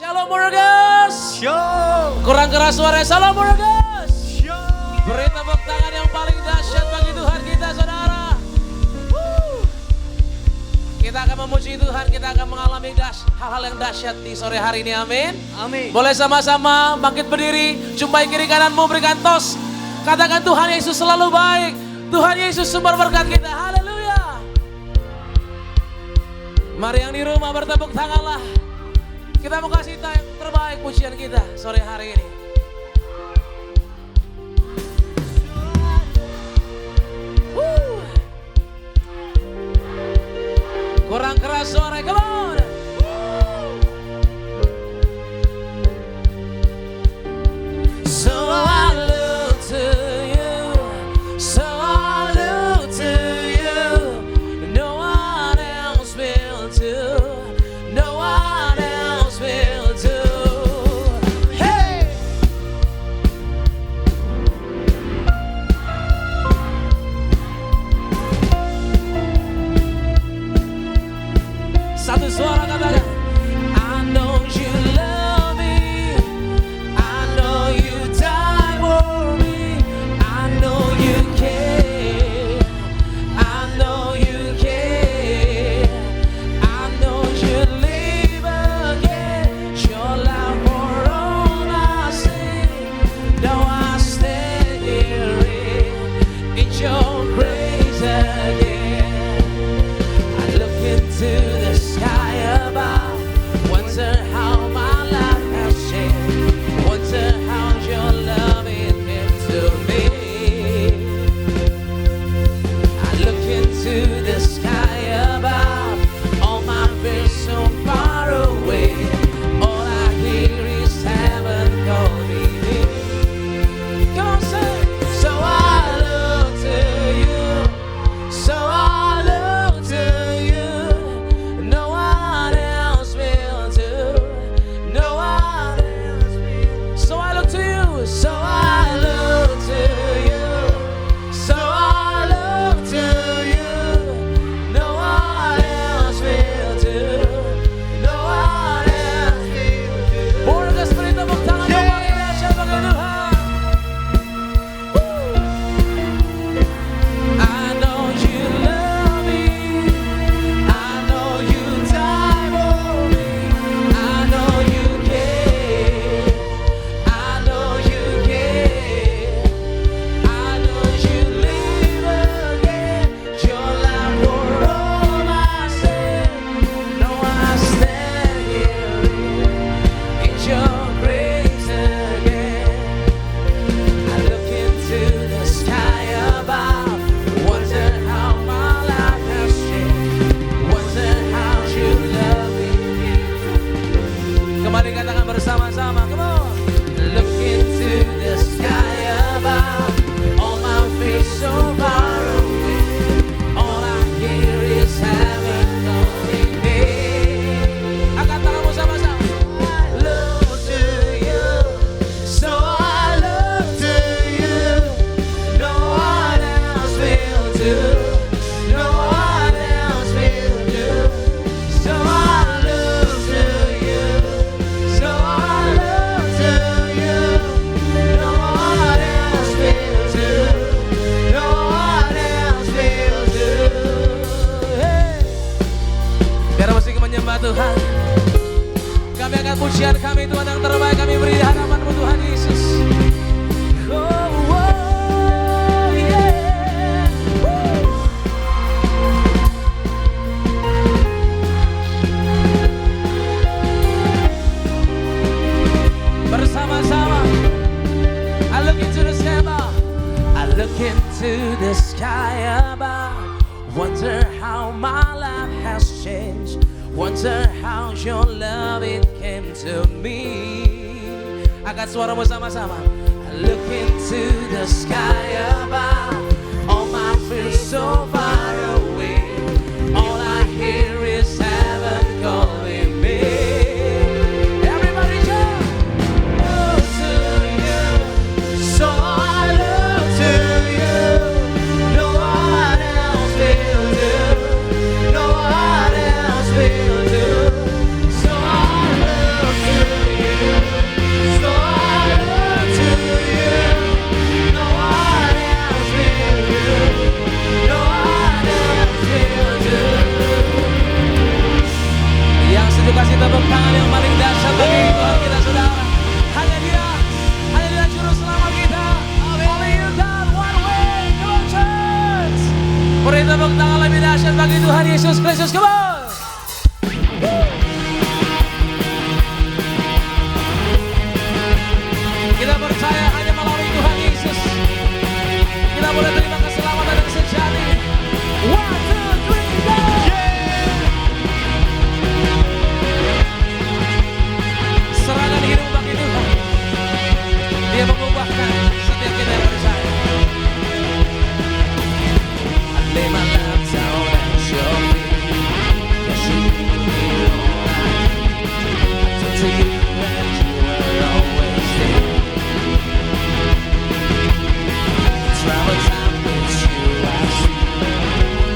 Shalom Warriors. Shalom. Kurang keras suaranya. Shalom Warriors. Shalom. Beri tepuk tangan yang paling dahsyat bagi Tuhan kita, saudara. Kita akan memuji Tuhan, kita akan mengalami hal-hal yang dahsyat di sore hari ini, amin. Amin. Boleh sama-sama bangkit berdiri, jumpai kiri kananmu, berikan tos. Katakan Tuhan Yesus selalu baik. Tuhan Yesus sumber berkat kita, haleluya. Mari yang di rumah bertepuk tanganlah. Kita mau kasih yang terbaik pujian kita sore hari ini. Kurang keras suara, come on. So I look to you, so I look to you. No one else will do, no one else will do. Hey! Satu suara katakan, I know you love me, I know you died for me, I know you care, I know you care, I know you live again, your love for all I see. Now I stand here in your grace again. I look into the sky above, wonder how my life has changed, wonder how your love it came to me. I look into the sky above, all my fears so far away, all I hear is heaven calling me. Come on, say, so I look to you, so I look to you. No one else will do, no one else will. So I look to you, so I look to you, so I look to you. No one else will do, no one else will do. Boleh kasih beri tepuk tangan yang paling dahsyat bagi Tuhan. I know you love me, I know you died for me, I know you care, I know you care, I know you live again, your life for all I say. No, I stand here in your grace again. I look into the sky above, wonder how my life has changed, wonder how you love me. Kembali katakan bersama-sama, come on. Look into the sky above, all my fears so far away, all I hear is heaven calling me. Angkat tanganmu sama-sama. I look to you, so I look to you. No one else will do, no one else will do. So I look to you, so I look to you. No one else will do, no one else will do. Hey. Biar musik menyembah Tuhan. Kami akan pujian kami Tuhan yang terbaik kami beri di hadapan-Mu Tuhan Yesus. Oh, yeah. Woo. Bersama-sama. I look into the sky above, I look into the sky above, wonder how my life has changed, wonder how your love it came to me. Angkat suaramu sama-sama. I look into the sky above, all my fears so far away, all I hear is heaven calling me. Everybody jump! Look to you, so I look to you. No one else will do, no one else will do. So I look to Jesus Kristus, come on. Kita percaya hanya melalui Tuhan Yesus kita boleh terima keselamatan yang sejati. 1, 2, 3, go! Serahkan hidup bagi Tuhan. Dia mengubahkan setiap kita yang percaya. I lay my life down at your feet. Yes, you feel alright. I turn to you and you are always there. Travel time with you, I see.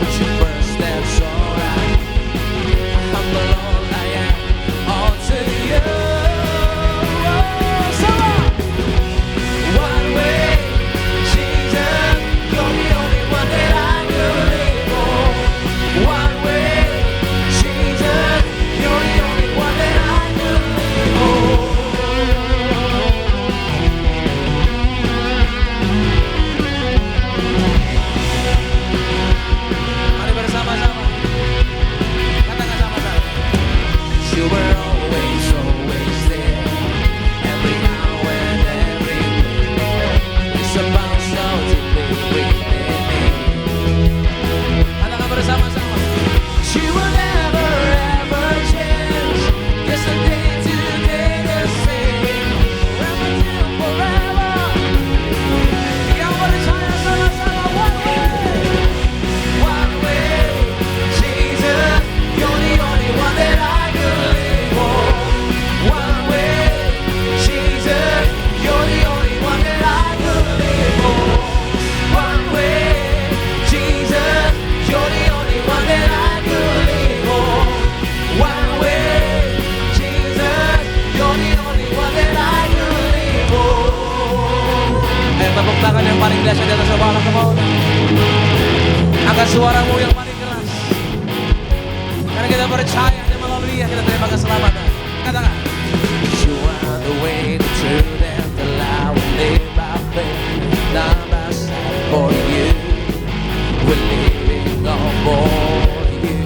Put you first, that's alright. Humble all I am, all to you. So one way, Jesus, you're the only one that I could live for. One way, Jesus, you're the only one that I could live for. Mari bersama-sama, katakan sama-sama. You were always, always there. Every hour and every minute. It's about so deeply within me. Katakan bersama-sama. You will never ever change. Yesterday, today, the same. Forever till forever. Yang percaya sama-sama. One way, Jesus, you're the only one that I could live for. One way, Jesus, you're the only one that I could live for. One way, Jesus, you're the only one that I could live for. One way, Jesus, you're the only one that I could live for. Ayo tepuk tangan yang paling dahsyat di atas kepala kamu. Angkat suaramu yang paling keras. Karena kita percaya dan melalui dia kita terima keselamatan. Katakan. You are the way, the truth, and the life. We live by faith, not by sight. For you, we're living on for you.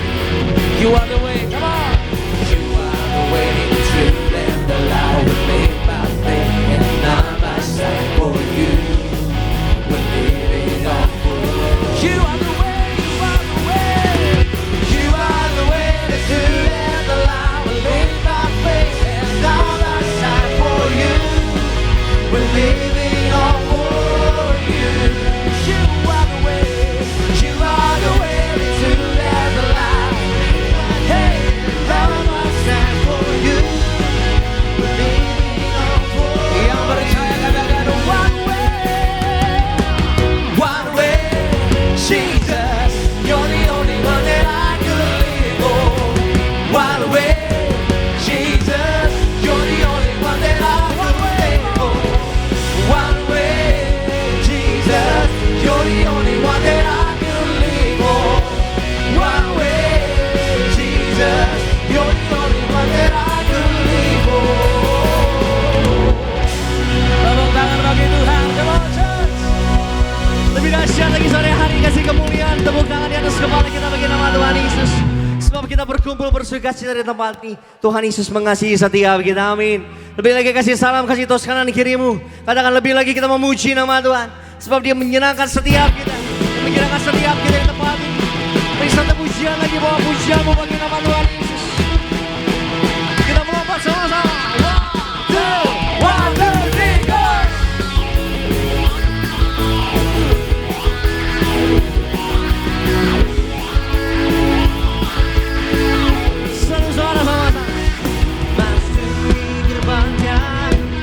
You are the way, come on. You are the way, the truth, and the life. We live by faith, and not by sight. For you, we're living on for you. You are the way, you are the way. You are the way, the truth, and the life. We live by faith, and not by sight. For you, we're living on for you. You are the way, you are the way, the truth, and the life. Hey, love must stand for you. We're living on for you. Yang percaya katakan one way, Jesus, you're the only one that I could live for. One way, Jesus, you're the only one that I could live for. One way, Jesus, you're the only one that I could live for. One way, Jesus, you're the only one that I could live for. Tepuk tangan bagi Tuhan, come on church. Lebih dahsyat lagi sore hari kasih kemuliaan. Tepuk tangan di atas kepala kita bagi nama Tuhan Yesus. Sebab kita berkumpul bersukacita di tempat ini. Tuhan Yesus mengasihi setiap kita, amin. Lebih lagi kasih salam, kasih tos kanan kirimu. Katakan lebih lagi kita memuji nama Tuhan. Sebab dia menyenangkan setiap kita. Dia menyenangkan setiap kita di tempat ini. Beri satu pujian lagi, bawa pujianmu bagi nama Tuhan Yesus. Kita melompat sama-sama. 1, 2, 3, go! Satu suara sama-sama. Masuki gerbangnya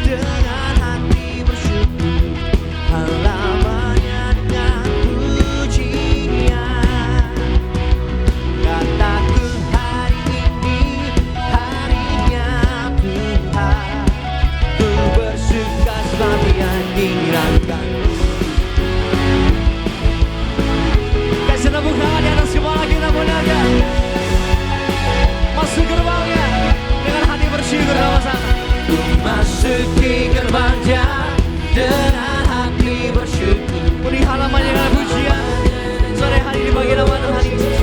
dengan hati bersyukur, halamannya dengan pujian. Kataku hari ini harinya Tuhan, ku bersuka sebab Dia dirangkanku. Kasih tepuk tangan di atas kepala kita muliakan. Masuk gerbangnya dengan hati bersyukur sama-sama. Ku masuki gerbangnya dengan hati bersyukur. Di halamannya dengan pujian. Sore hari ini bagi nama Tuhan Yesus.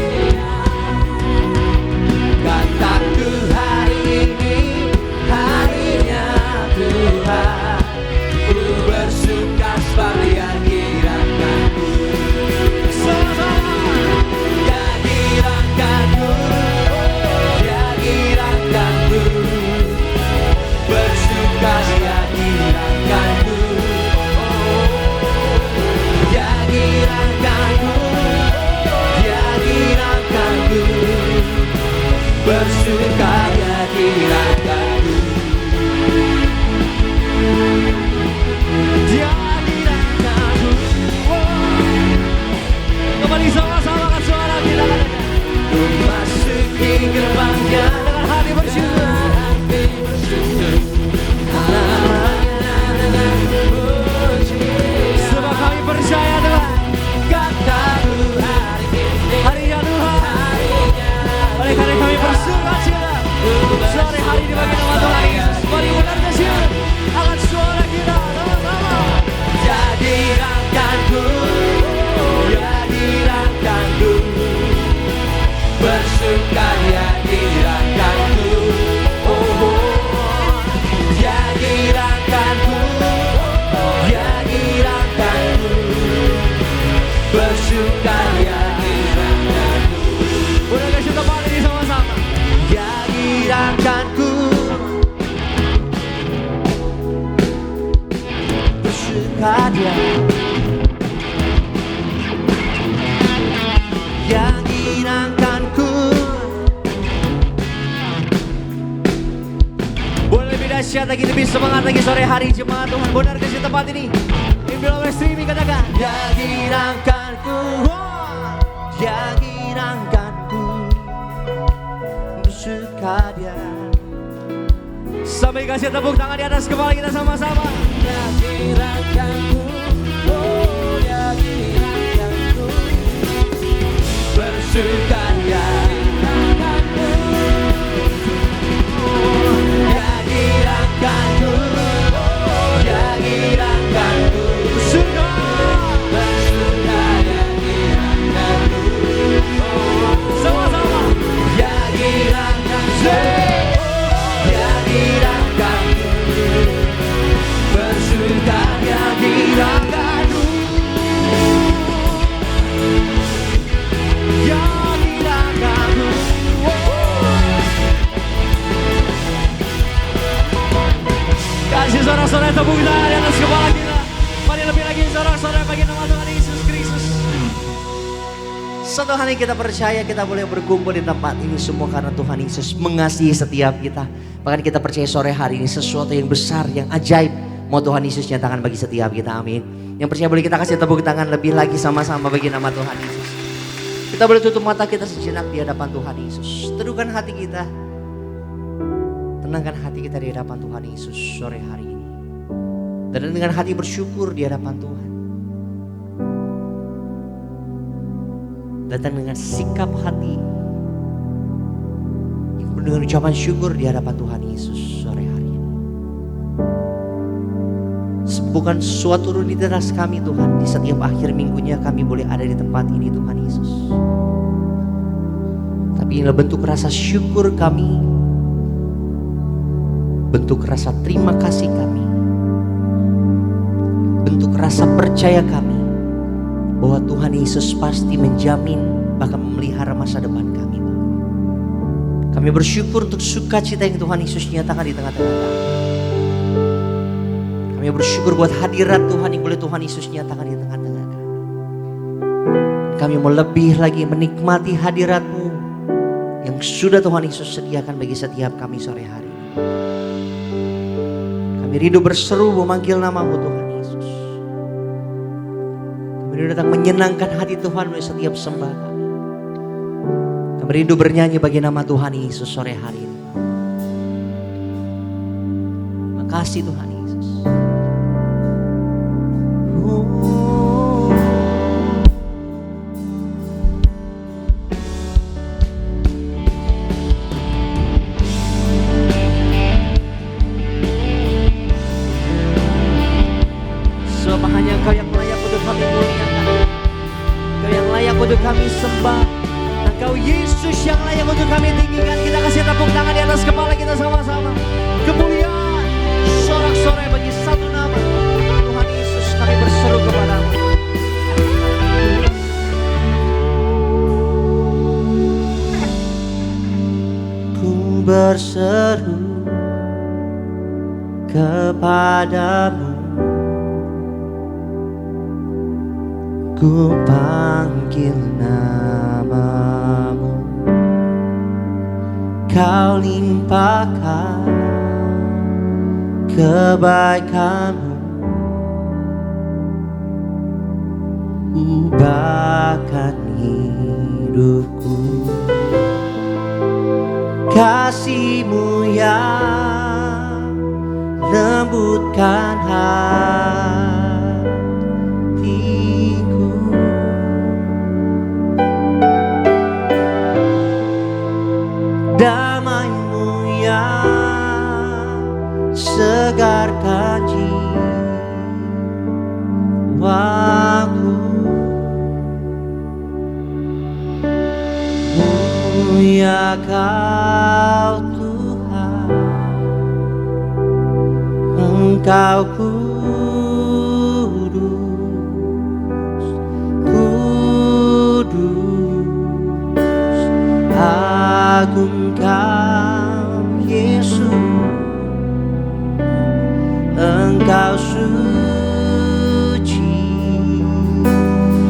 dahsyat lagi, lebih semangat lagi sore hari jemaat Tuhan. Benar kasih tempat ini. Imbil streaming katakan. Yakinankanku, yakinankanku, bersuka dia. Sampai kasih tepuk tangan di atas kepala kita sama-sama. Yakinankanku, oh yakinankanku, bersuka dia. Yakinankanku, oh yakinankanku, bersuka, bersuka yakinankanku, oh Sama-sama. yakinankanku, yakinankanku, bersuka yakinankanku, Yakinankanku. Kasih sorak-sorai tepuk tangan di atas kepala kita. Mari lebih lagi sorak-sorai bagi nama Tuhan Yesus Kristus. Satu hari kita percaya kita boleh berkumpul di tempat ini semua karena Tuhan Yesus mengasihi setiap kita. Bahkan kita percaya sore hari ini sesuatu yang besar, yang ajaib mau Tuhan Yesus nyatakan bagi setiap kita. Amin. Yang percaya boleh kita kasih tepuk tangan lebih lagi sama-sama bagi nama Tuhan Yesus. Kita boleh tutup mata kita sejenak di hadapan Tuhan Yesus. Teduhkan hati kita. Tenangkan hati kita di hadapan Tuhan Yesus sore hari ini. Dan dengan hati bersyukur di hadapan Tuhan. Datang dengan sikap hati yang penuh dengan ucapan syukur di hadapan Tuhan Yesus sore hari ini. Bukan suatu rutinitas kami Tuhan, di setiap akhir minggunya kami boleh ada di tempat ini Tuhan Yesus. Tapi inilah bentuk rasa syukur kami, bentuk rasa terima kasih kami, bentuk rasa percaya kami bahwa Tuhan Yesus pasti menjamin bahkan memelihara masa depan kami. Kami bersyukur untuk sukacita yang Tuhan Yesus nyatakan di tengah-tengah kami. Kami bersyukur buat hadirat Tuhan yang boleh Tuhan Yesus nyatakan di tengah-tengah kami. Kami mau lebih lagi menikmati hadirat-Mu yang sudah Tuhan Yesus sediakan bagi setiap kami sore hari ini. Kami rindu berseru memanggil nama-Mu Tuhan Yesus. Kami rindu datang menyenangkan hati Tuhan melalui setiap sembah kami. Kami rindu bernyanyi bagi nama Tuhan Yesus sore hari ini. Makasih Tuhan Yesus. Untuk kami sembah, Engkau Yesus yang layak untuk kami tinggikan. Kita kasih tepuk tangan di atas kepala kita sama-sama. Kemuliaan, sorak-sorai bagi satu nama Tuhan Yesus. Kami berseru kepada-Mu. Ku berseru kepadamu, ku panggil namamu, Kau limpahkan kebaikanmu, ubahkan hidupku. Kasih-Mu yang lembutkan hatiku, damai-Mu yang segarkan jiwaku. Mulia Kau Tuhan, Engkau kudus, kudus, agung Kau Yesus, Engkau suci,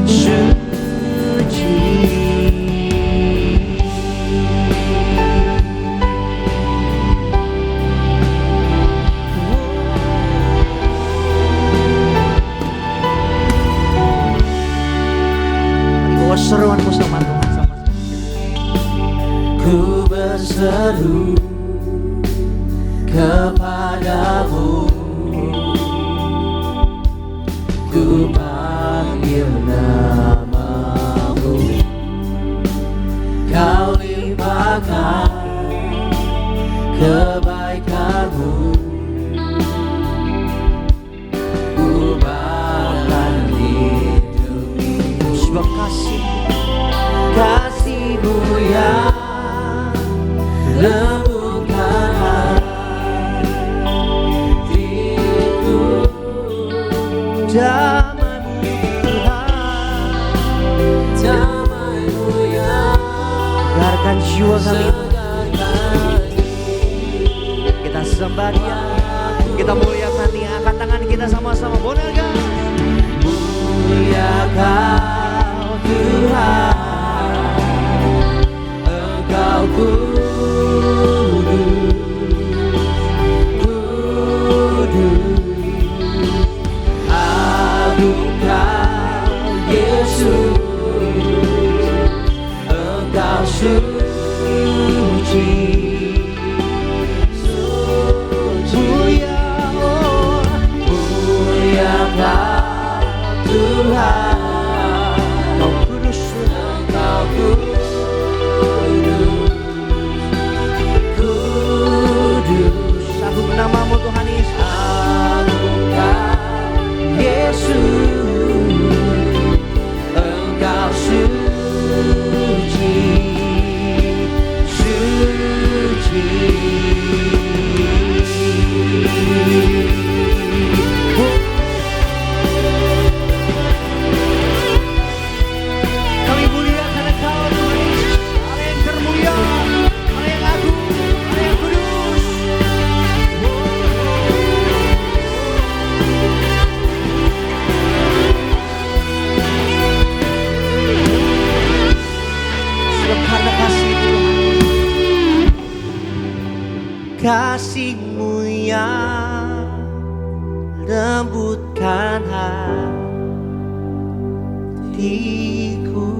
suci. sama Tuhan sama. Ku berseru kepadamu, ku panggil namamu, kau limpahkan kebaikanmu, ubahkan hidup ini. Sebab Kasih-Mu yang lembutkan hatiku, damai-Mu Tuhan, damai-Mu yang segarkan jiwa kami. segarkan Kita sembah Dia, kita muliakan Dia. Angkat tangan kita sama-sama. Boleh gak? mulia Kau Tuhan, Engkau kudus, agung Kau Yesus, Engkau suci, mulia, oh, mulia Kau Tuhan, Kau kudus, Engkau kudus, agung namamu Tuhan Yesus. agung Kau Yesus, Engkau suci, suci. Kami muliakan Engkau Tuhan Yesus. Allah yang termulia, Allah yang agung, Allah yang kudus. Sebab karena kasih Tuhan, kasih-Mu yang lembutkan hatiku,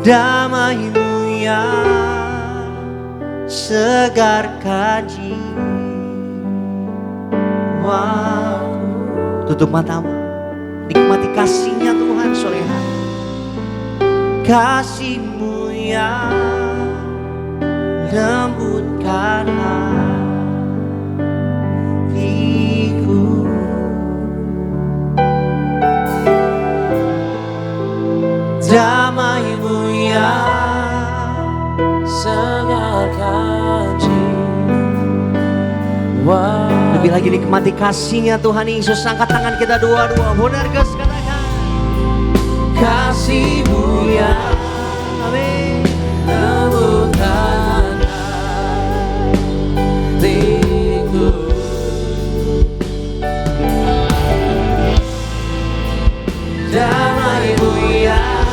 damai-Mu yang segarkan jiwaku. Tutup matamu, nikmati kasih-Nya Tuhan sore hari. Kasih-Mu yang lembutkan hatiku, Damai-Mu yang segarkan jiwa. lebih lagi nikmati kasih-Nya Tuhan Yesus. Angkat tangan kita dua-dua, benar guys, katakan Kasih-Mu yang amin. lembutkan hatiku, damai-Mu yang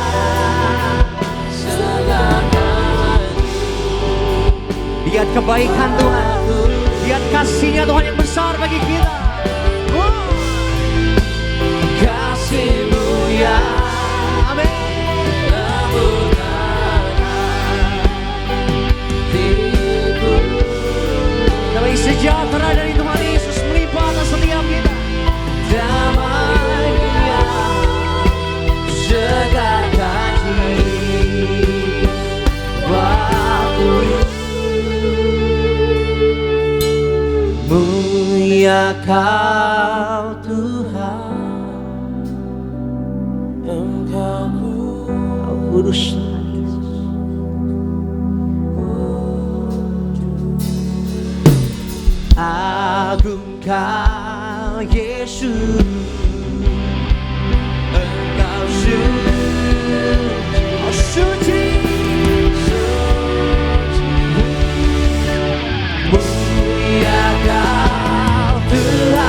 segarkan Lihat kebaikan Tuhan, lihat kasih-Nya Tuhan yang besar bagi kita. kasih-Mu yang Amin. lembutkan hatiku, Damai sejahtera dari Tuhan Yesus melimpah atas setiap kita. damai-Mu yang segarkan jiwaku. Mulia Kau Tuhan, Engkau Kau kudus Tuhan Yesus. agung Kau Yesus, Engkau suci, mulia Kau Tuhan,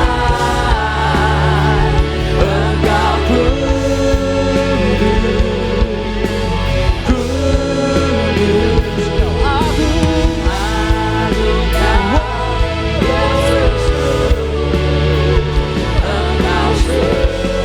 Engkau kudus, agung Kau Yesus, Engkau suci.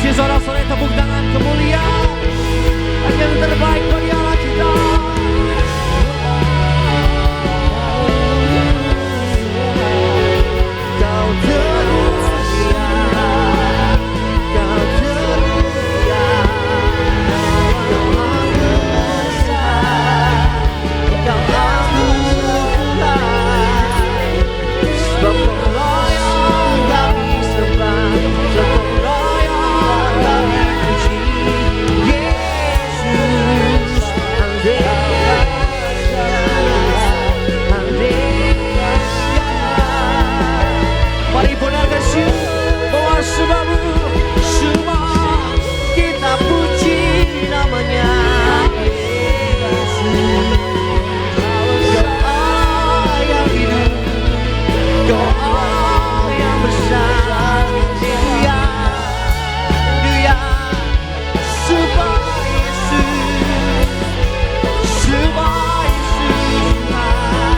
kasih sorak-sorai tepuk tangan kemuliaan yang terbaik bagi Allah kita. Kau termulia, kau termulia, kau maha besar, kau anugerah, sebab Kau yang kami sembah, sebab Kau yang kami puji, Yesus, haleluya, haleluya. Mari benarkan bahwa sebab-Mu semua kita puji namanya Yesus. Kau Allah yang hidup, Kau Allah yang besar, haleluya, haleluya. Sebab Yesus, sebab Yesus,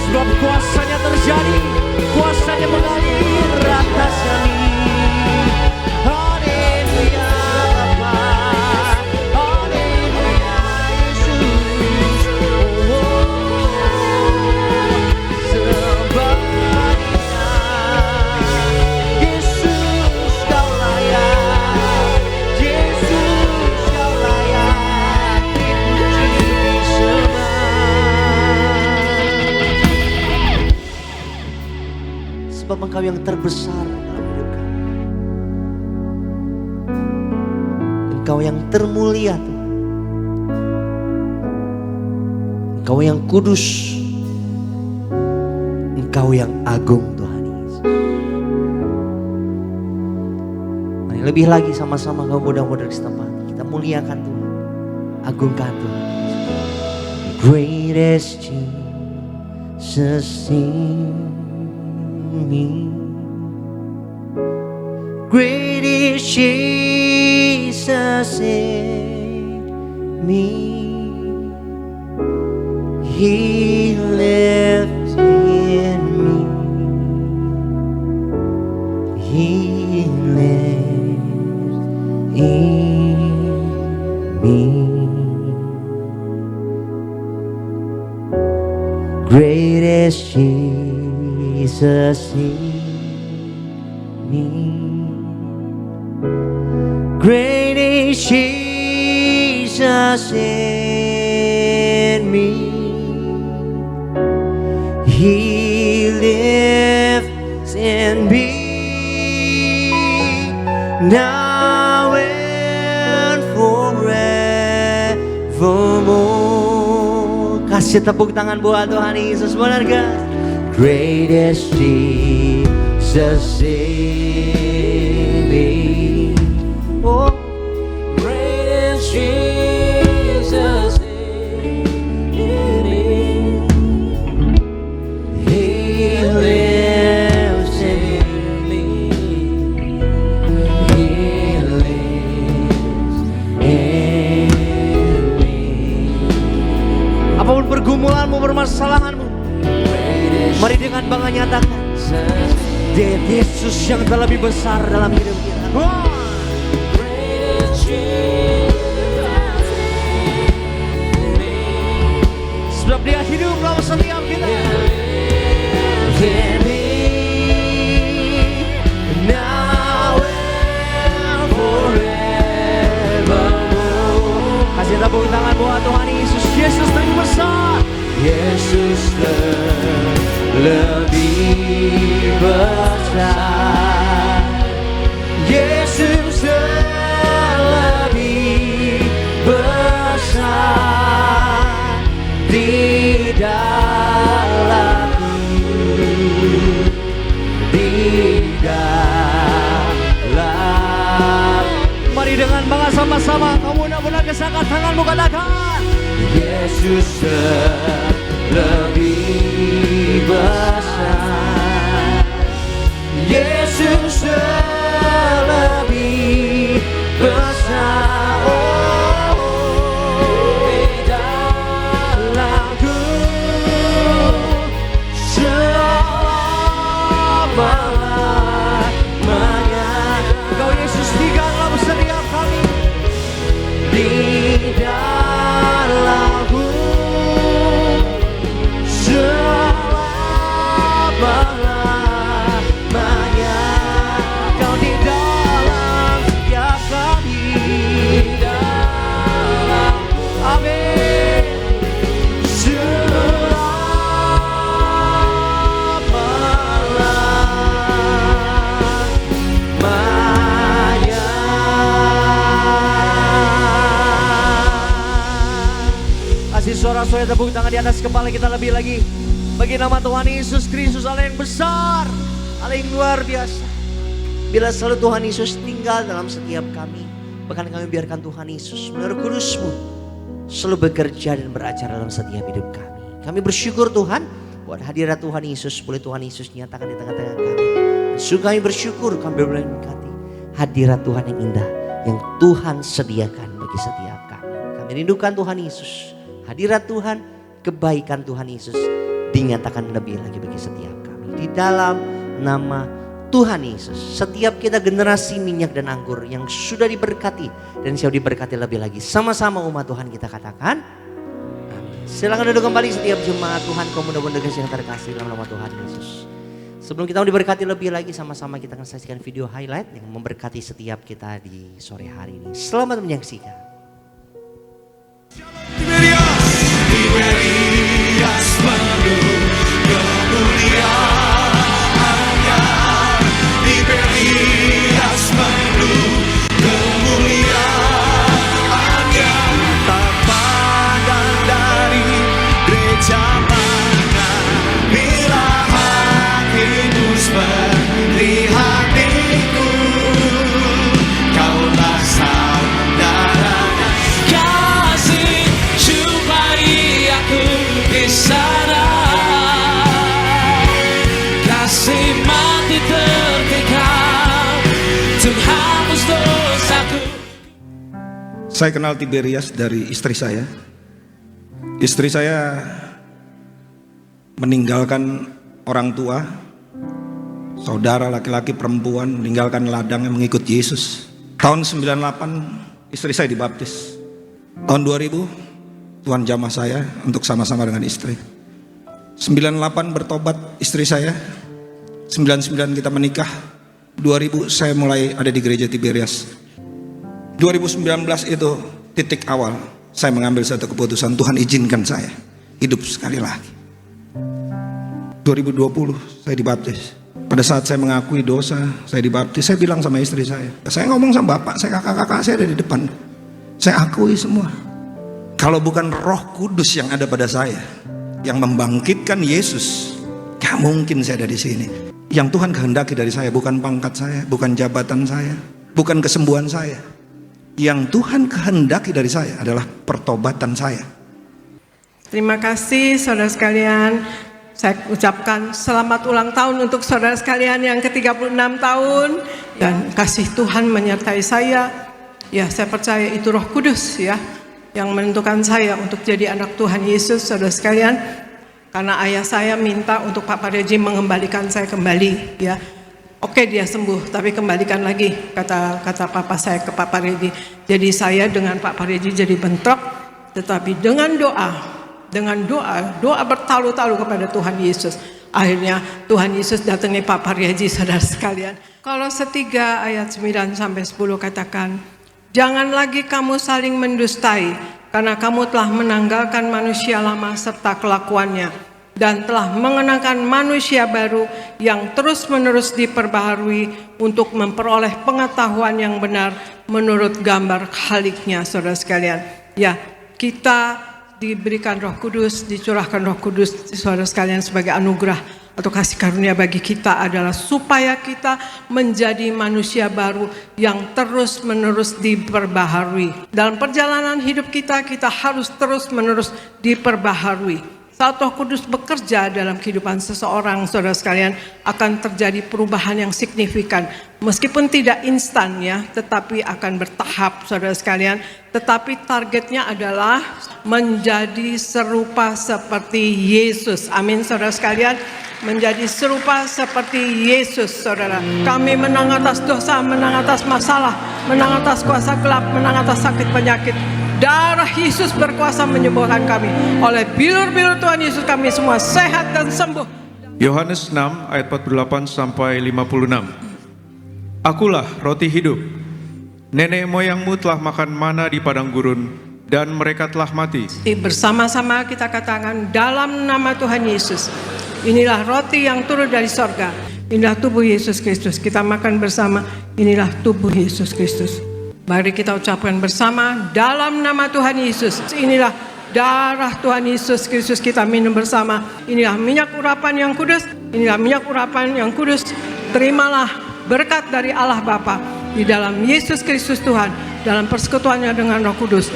sebab kuasa-Nya terjadi, kuasa-Nya mengalir atas kami. Haleluya Bapa, haleluya Yesus. Sebab Yesus Kau layak, Yesus Kau layak dipuji disembah. Sebab Engkau yang terbesar dalam hidup kami, Engkau yang termulia Tuhan, Engkau yang kudus, Engkau yang agung Tuhan Yesus. Mari lebih lagi sama-sama kaum muda-muda di setempat kita muliakan Tuhan, agungkan Tuhan Yesus. Great is Jesus in me, great is Jesus in me. He lives in me. He lives in me. Great is Jesus in me. Great is Jesus in me. He lives in me now and forevermore. Kasih tepuk tangan buat Tuhan Yesus, benarkah? Great is Jesus in me. Oh, Great is Jesus in me. He lives in me. He lives in me. Apapun pergumulanmu, permasalahanmu, mari dengan bangga nyatakan dia Yesus yang terlebih besar dalam hidup kita. Wah. Sebab Dia hidup dalam setiap kita. In me, now and forevermore. Kasih tepuk tangan buat Tuhan Yesus. Yesus terlebih besar. Yesus lebih besar. Yesus lebih besar di dalamku, di dalam. Mari dengan bangga sama-sama kamu mudah-mudahan kesangkat tanganmu katakan Yesus lebih besar. Yesus lebih besar. Oh, di dalamku selama-lamanya. Engkau Yesus tinggal dalam sorak-sorai tepuk tangan di atas kepala kita lebih lagi. Bagi nama Tuhan Yesus Kristus, Allah yang besar, Allah yang luar biasa. Bila selalu Tuhan Yesus tinggal dalam setiap kami, bahkan kami biarkan Tuhan Yesus melalui Kudus-Mu selalu bekerja dan beracara dalam setiap hidup kami. Kami bersyukur Tuhan buat hadirat Tuhan Yesus, boleh Tuhan Yesus nyatakan di tengah-tengah kami. Dan sungguh kami bersyukur kami boleh mengikati hadirat Tuhan yang indah yang Tuhan sediakan bagi setiap kami. Kami rindukan Tuhan Yesus, hadirat Tuhan, kebaikan Tuhan Yesus dinyatakan lebih lagi bagi setiap kami. Di dalam nama Tuhan Yesus, setiap kita generasi minyak dan anggur yang sudah diberkati dan siap diberkati lebih lagi. Sama-sama umat Tuhan kita katakan, amin. Silakan duduk kembali setiap jemaat Tuhan, kaum muda-mudi yang terkasih dalam nama Tuhan Yesus. Sebelum kita diberkati lebih lagi, sama-sama kita akan saksikan video highlight yang memberkati setiap kita di sore hari ini. Selamat menyaksikan. Tiberias penuh kemuliaannya, Tiberias penuh kemuliaannya, tak pandang dari gereja mana, bila hatimu seperti hatiku, kaulah saudaranya. Kasih jumpai aku di sana, kasih mati tertikam untuk hapus dosaku. Saya kenal Tiberias dari istri saya. Istri saya meninggalkan orang tua, saudara laki-laki perempuan, meninggalkan ladangnya mengikut Yesus. Tahun 98 istri saya dibaptis. Tahun 2000 Tuhan jamah saya untuk sama-sama dengan istri. 98 bertobat istri saya. 99 kita menikah. 2000 saya mulai ada di gereja Tiberias. 2019 itu titik awal saya mengambil satu keputusan, Tuhan izinkan saya hidup sekali lagi. 2020 saya dibaptis. Pada saat saya mengakui dosa, saya dibaptis, saya bilang sama istri saya ngomong sama bapak, saya kakak-kakak saya ada di depan. Saya akui semua. Kalau bukan Roh Kudus yang ada pada saya, yang membangkitkan Yesus, gak mungkin saya ada di sini. Yang Tuhan kehendaki dari saya bukan pangkat saya, bukan jabatan saya, bukan kesembuhan saya. Yang Tuhan kehendaki dari saya adalah pertobatan saya. Terima kasih saudara sekalian. Saya ucapkan selamat ulang tahun untuk saudara sekalian yang ke-36 tahun. Dan kasih Tuhan menyertai saya. Ya, saya percaya itu Roh Kudus ya, yang menentukan saya untuk jadi anak Tuhan Yesus, saudara sekalian. Karena ayah saya minta untuk Pak Pareji mengembalikan saya kembali ya. Oke, dia sembuh, tapi kembalikan lagi, kata papa saya ke Pak Pareji. Jadi saya dengan Pak Pareji jadi bentrok, tetapi dengan doa bertalu-talu kepada Tuhan Yesus. Akhirnya Tuhan Yesus datangi Pak Pareji, saudara sekalian. Kalau 3 ayat 9 sampai 10 katakan, jangan lagi kamu saling mendustai, karena kamu telah menanggalkan manusia lama serta kelakuannya, dan telah mengenakan manusia baru yang terus-menerus diperbaharui untuk memperoleh pengetahuan yang benar menurut gambar Khaliknya, saudara sekalian. Ya, kita diberikan Roh Kudus, dicurahkan Roh Kudus, saudara sekalian, sebagai anugerah atau kasih karunia bagi kita adalah supaya kita menjadi manusia baru yang terus-menerus diperbaharui. Dalam perjalanan hidup kita harus terus-menerus diperbaharui. Saat Roh Kudus bekerja dalam kehidupan seseorang, saudara sekalian, akan terjadi perubahan yang signifikan. Meskipun tidak instan ya, tetapi akan bertahap, saudara sekalian. Tetapi targetnya adalah menjadi serupa seperti Yesus. Amin, saudara sekalian. Menjadi serupa seperti Yesus, saudara. Kami menang atas dosa, menang atas masalah, menang atas kuasa gelap, menang atas sakit penyakit. Darah Yesus berkuasa menyembuhkan kami. Oleh bilur-bilur Tuhan Yesus kami semua sehat dan sembuh. Yohanes 6 ayat 48 sampai 56. Akulah roti hidup. Nenek moyangmu telah makan mana di padang gurun dan mereka telah mati. Bersama-sama kita katakan dalam nama Tuhan Yesus. Inilah roti yang turun dari sorga. Inilah tubuh Yesus Kristus. Kita makan bersama. Inilah tubuh Yesus Kristus. Mari kita ucapkan bersama dalam nama Tuhan Yesus. Inilah darah Tuhan Yesus Kristus kita minum bersama. Inilah minyak urapan yang kudus, inilah minyak urapan yang kudus. Terimalah berkat dari Allah Bapa di dalam Yesus Kristus Tuhan, dalam persekutuannya dengan Roh Kudus.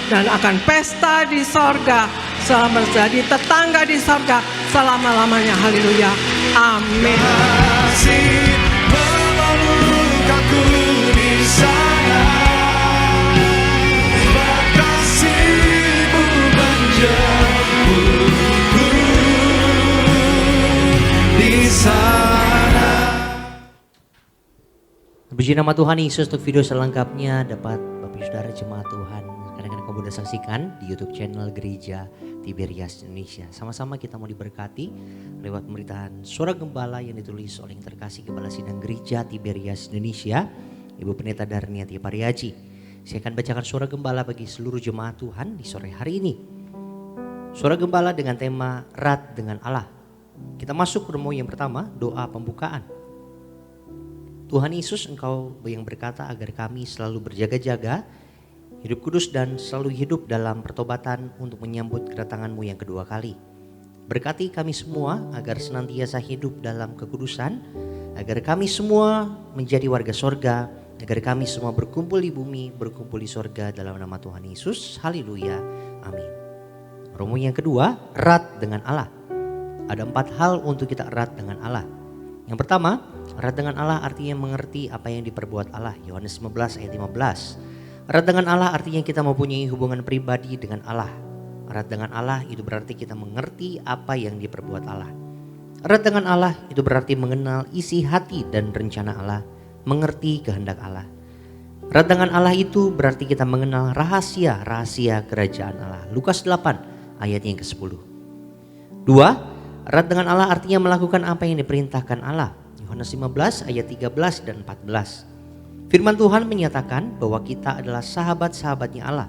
Dan akan pesta di sorga, selama jadi tetangga di sorga selama-lamanya. Haleluya. Amin. Kasih memelukkanku di sana, kasih-Mu menjemputku di sana. Puji nama Tuhan Yesus. Untuk video selengkapnya dapat Bapak Saudara jemaat Tuhan kadang-kadang kamu udah saksikan di YouTube channel Gereja Tiberias Indonesia. Sama-sama kita mau diberkati lewat pemberitaan Suara Gembala yang ditulis oleh yang terkasih Gembala Sidang Gereja Tiberias Indonesia, Ibu Pendeta Darniati Pariaji. Saya akan bacakan Suara Gembala bagi seluruh jemaat Tuhan di sore hari ini. Suara Gembala dengan tema Erat dengan Allah. Kita masuk ke yang pertama, doa pembukaan. Tuhan Yesus, Engkau yang berkata agar kami selalu berjaga-jaga, hidup kudus dan selalu hidup dalam pertobatan untuk menyambut kedatangan-Mu yang kedua kali. Berkati kami semua agar senantiasa hidup dalam kekudusan, agar kami semua menjadi warga sorga, agar kami semua berkumpul di bumi, berkumpul di sorga dalam nama Tuhan Yesus. Haleluya. Amin. Romo yang kedua, erat dengan Allah. Ada 4 hal untuk kita erat dengan Allah. Yang pertama, erat dengan Allah artinya mengerti apa yang diperbuat Allah. Yohanes 15 ayat 15. Erat dengan Allah artinya kita mempunyai hubungan pribadi dengan Allah. Erat dengan Allah itu berarti kita mengerti apa yang diperbuat Allah. Erat dengan Allah itu berarti mengenal isi hati dan rencana Allah, mengerti kehendak Allah. Erat dengan Allah itu berarti kita mengenal rahasia-rahasia kerajaan Allah. Lukas 8 ayat yang ke-10. 2. Erat dengan Allah artinya melakukan apa yang diperintahkan Allah. Yohanes 15 ayat 13 dan 14. Firman Tuhan menyatakan bahwa kita adalah sahabat-sahabatnya Allah.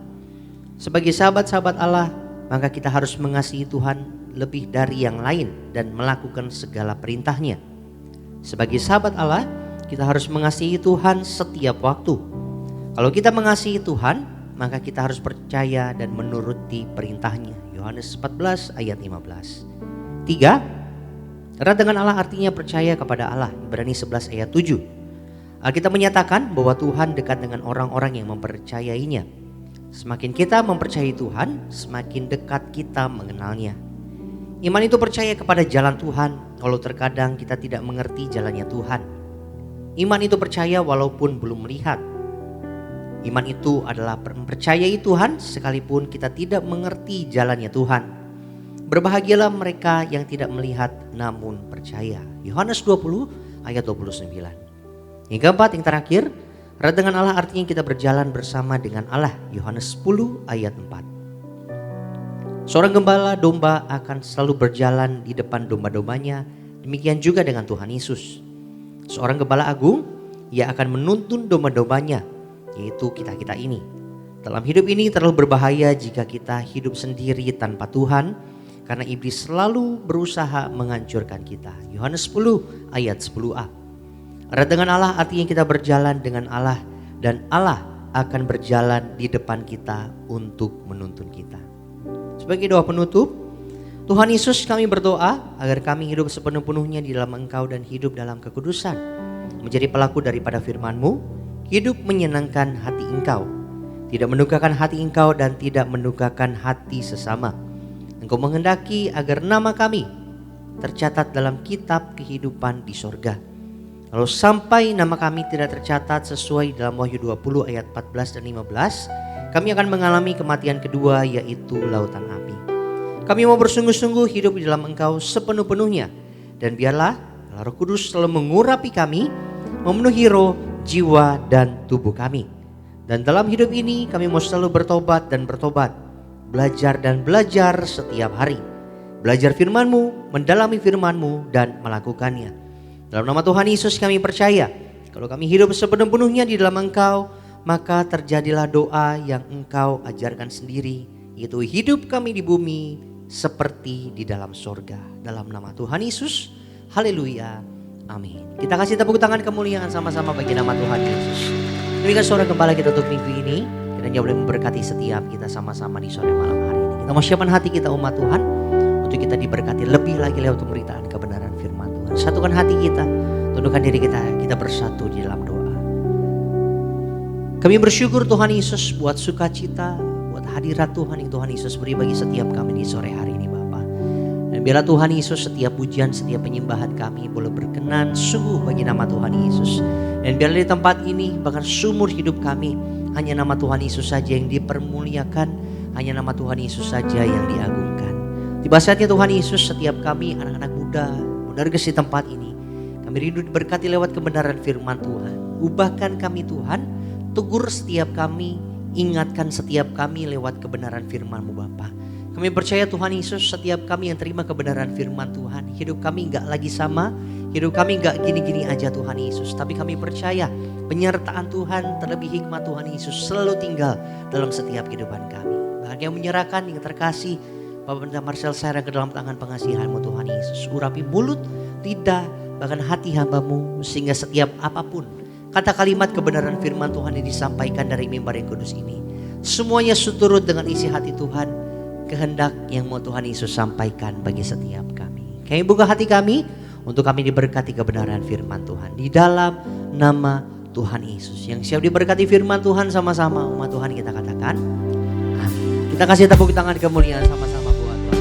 Sebagai sahabat-sahabat Allah, maka kita harus mengasihi Tuhan lebih dari yang lain dan melakukan segala perintahnya. Sebagai sahabat Allah, kita harus mengasihi Tuhan setiap waktu. Kalau kita mengasihi Tuhan, maka kita harus percaya dan menuruti perintahnya. Yohanes 14 ayat 15. 3. Erat dengan Allah artinya percaya kepada Allah. Ibrani 11 ayat 7. Alkitab menyatakan bahwa Tuhan dekat dengan orang-orang yang mempercayainya. Semakin kita mempercayai Tuhan, semakin dekat kita mengenalnya. Iman itu percaya kepada jalan Tuhan, walau terkadang kita tidak mengerti jalannya Tuhan. Iman itu percaya walaupun belum melihat. Iman itu adalah mempercayai Tuhan sekalipun kita tidak mengerti jalannya Tuhan. Berbahagialah mereka yang tidak melihat namun percaya. Yohanes 20 ayat 29. Yang keempat, yang terakhir, erat dengan Allah artinya kita berjalan bersama dengan Allah. Yohanes 10 ayat 4. Seorang gembala domba akan selalu berjalan di depan domba-dombanya. Demikian juga dengan Tuhan Yesus. Seorang gembala agung, ia akan menuntun domba-dombanya, yaitu kita-kita ini. Dalam hidup ini terlalu berbahaya jika kita hidup sendiri tanpa Tuhan, karena iblis selalu berusaha menghancurkan kita. Yohanes 10 ayat 10a. Erat dengan Allah artinya kita berjalan dengan Allah dan Allah akan berjalan di depan kita untuk menuntun kita. Sebagai doa penutup, Tuhan Yesus, kami berdoa agar kami hidup sepenuh-penuhnya di dalam Engkau dan hidup dalam kekudusan. Menjadi pelaku daripada firman-Mu, hidup menyenangkan hati Engkau, tidak mendukakan hati Engkau dan tidak mendukakan hati sesama. Engkau menghendaki agar nama kami tercatat dalam kitab kehidupan di sorga. Kalau sampai nama kami tidak tercatat sesuai dalam Wahyu 20 ayat 14 dan 15, kami akan mengalami kematian kedua, yaitu lautan api. Kami mau bersungguh-sungguh hidup di dalam Engkau sepenuh-penuhnya. Dan biarlah Roh Kudus selalu mengurapi kami, memenuhi roh, jiwa, dan tubuh kami. Dan dalam hidup ini kami mau selalu bertobat dan bertobat, belajar dan belajar setiap hari. Belajar firman-Mu, mendalami firman-Mu, dan melakukannya. Dalam nama Tuhan Yesus kami percaya, kalau kami hidup sepenuh-penuhnya di dalam Engkau, maka terjadilah doa yang Engkau ajarkan sendiri, yaitu hidup kami di bumi seperti di dalam sorga. Dalam nama Tuhan Yesus, haleluya, amin. Kita kasih tepuk tangan kemuliaan sama-sama bagi nama Tuhan Yesus. Demikian suara gembala kita untuk minggu ini, kiranya boleh memberkati setiap kita sama-sama di sore malam hari ini. Kita mau siapkan hati kita umat Tuhan untuk kita diberkati lebih lagi lewat pemberitaan kebenaran firman Tuhan. Satukan hati kita, tundukkan diri kita bersatu di dalam doa. Kami bersyukur Tuhan Yesus buat sukacita, buat hadirat Tuhan yang Tuhan Yesus beri bagi setiap kami di sore hari ini Bapa. Dan biarlah Tuhan Yesus setiap pujian, setiap penyembahan kami boleh berkenan sungguh bagi nama Tuhan Yesus. Dan biarlah di tempat ini bahkan seumur hidup kami hanya nama Tuhan Yesus saja yang dipermuliakan, hanya nama Tuhan Yesus saja yang diagungkan. Tiba saatnya Tuhan Yesus setiap kami anak-anak muda menerges di tempat ini. Kami rindu diberkati lewat kebenaran firman Tuhan. Ubahkan kami Tuhan, tegur setiap kami, ingatkan setiap kami lewat kebenaran firman-Mu Bapa. Kami percaya Tuhan Yesus setiap kami yang terima kebenaran firman Tuhan, hidup kami gak lagi sama, hidup kami gak gini-gini aja Tuhan Yesus. Tapi kami percaya penyertaan Tuhan, terlebih hikmat Tuhan Yesus selalu tinggal dalam setiap kehidupan kami. Bahkan yang menyerahkan yang terkasih Bapak Pendeta Marcel Serang ke dalam tangan pengasihan-Mu Tuhan Yesus. Urapi mulut, lidah, bahkan hati hamba-Mu sehingga setiap apapun kata kalimat kebenaran firman Tuhan yang disampaikan dari mimbar yang kudus ini, semuanya seturut dengan isi hati Tuhan, kehendak yang mau Tuhan Yesus sampaikan bagi setiap kami. Kami buka hati kami untuk kami diberkati kebenaran firman Tuhan di dalam nama Tuhan Yesus. Yang siap diberkati firman Tuhan sama-sama umat Tuhan kita katakan amin. Kita kasih tepuk tangan kemuliaan sama-sama buat Tuhan.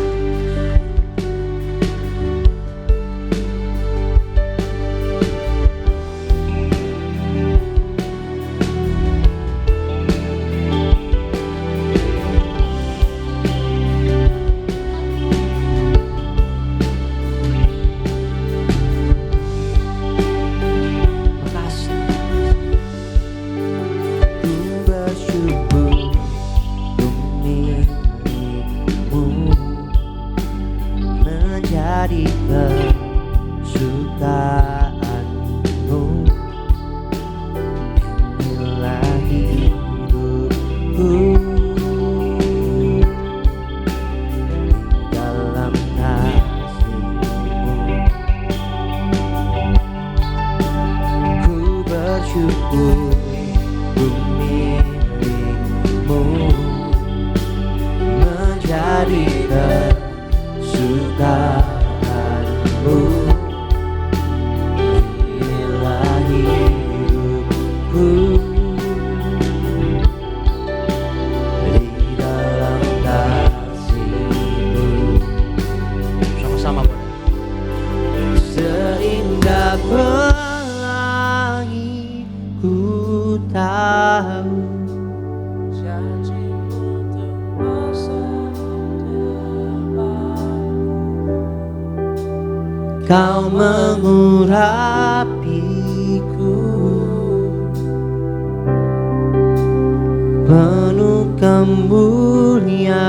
Kau mengurapiku penuh kemuliaan,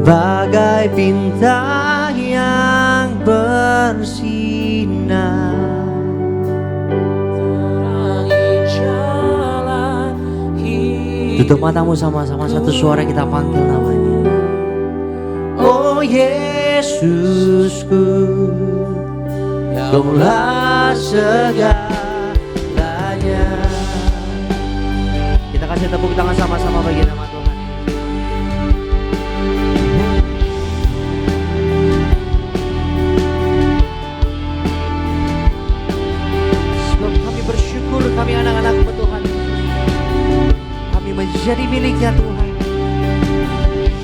bagai bintang yang bersinar, terangi jalan hidup. Tutup matamu sama-sama, satu suara kita panggil namanya. Oh Yesusku, Kaulah segalanya. Kita kasih tepuk tangan sama-sama bagi nama Tuhan. Sebab kami bersyukur, kami anak-anak-Mu Tuhan. Kami menjadi miliknya Tuhan.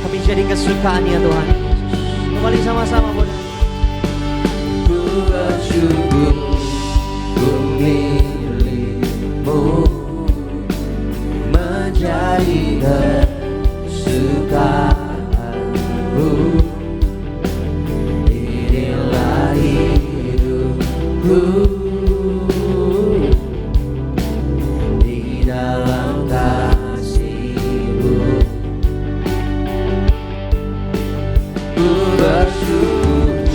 Kami jadi kesukaannya Tuhan. Kembali sama-sama Bunda. Ku bersyukur ku milikmu, menjadi kesukaanmu. Inilah hidupku di dalam kasih-Mu. Ku bersyukur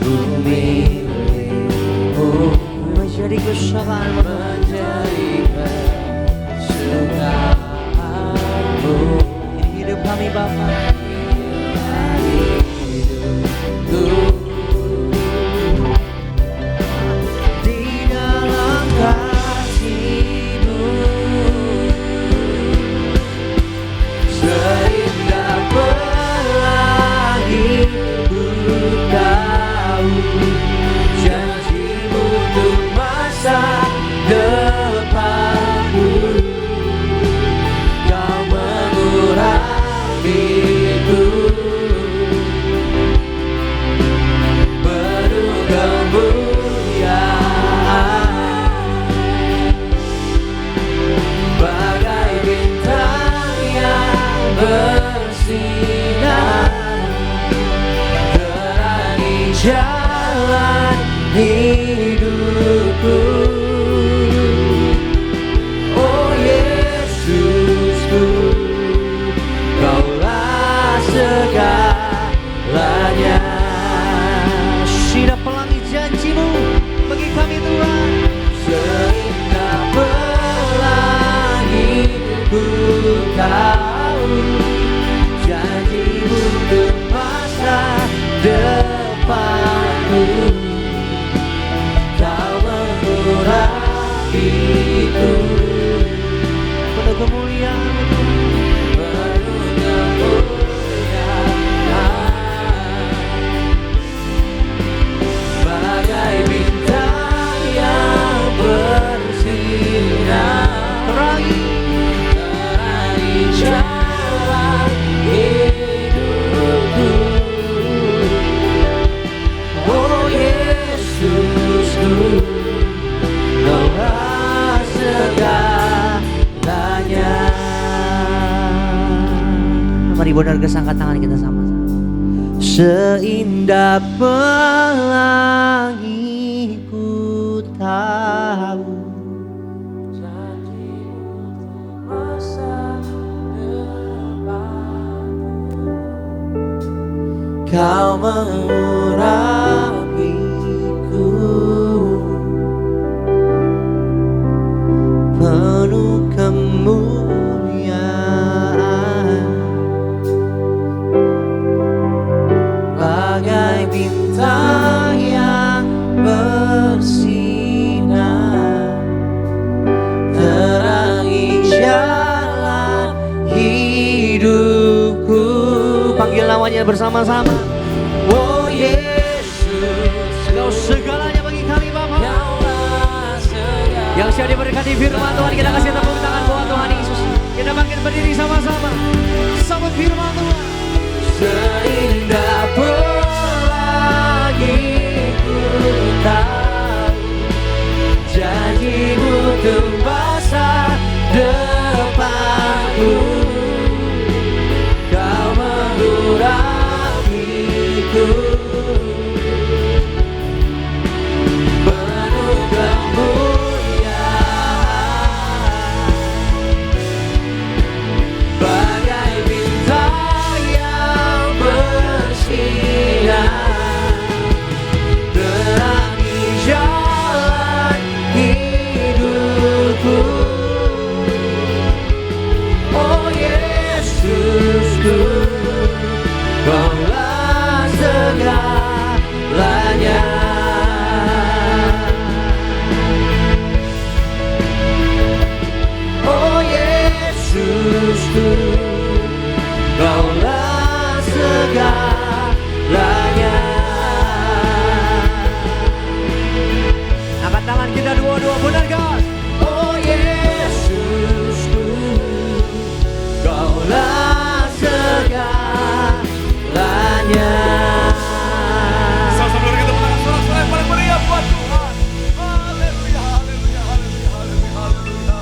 ku milikmu, menjadi kesukaanmu, menjadi kesukaanmu. Ini hidup kami Bapa, hidupku di dalam kasih-Mu. kemuliaan, bagai bintang yang bersinar, terangi jalan hidupku. Oh Yesusku, Kaulah segalanya. Sudah pelangi janjimu bagi kami Tuhan. Seindah pelangi ku tahu, janjimu untuk masa depanku. Kau mengurapiku, Penuh kemuliaan. penuh kemuliaan, bagai bintang yang bersinar, terangi jalan hidupku. Oh Yesusku, Kaulah segalanya. Mari benar kesangkat tangan kita sama-sama. Seindah pelangi ku tahu, janjimu untuk masa depanku. Kau mengurapiku, penuh kemuliaan, bagai bintang yang bersinar, terangi jalan hidupku. Panggil namanya bersama-sama. Oh Yesus, Kau segalanya bagi kami Bapa. Kaulah segalanya. Yang siap diberkati firman Tuhan, kita kasih tepuk tangan buat Tuhan Yesus. Kita bangkit berdiri sama-sama. Sambut firman Tuhan. Seindah pelangi ku tahu, janjimu untuk masa depanku. Kau mengurapiku, penuh kemuliaan, bagai bintang yang bersinar, terangi jalan hidupku. Oh Yesusku, Kaulah segalanya. Oh Yesusku, Kaulah segalanya. Angkat tangan kita dua-dua, benar guys. Oh Yesusku, Kaulah segalanya. Sama-sama kita menangkan suara-suara yang paling meriah buat Tuhan. Haleluya, haleluya, haleluya, haleluya, haleluya.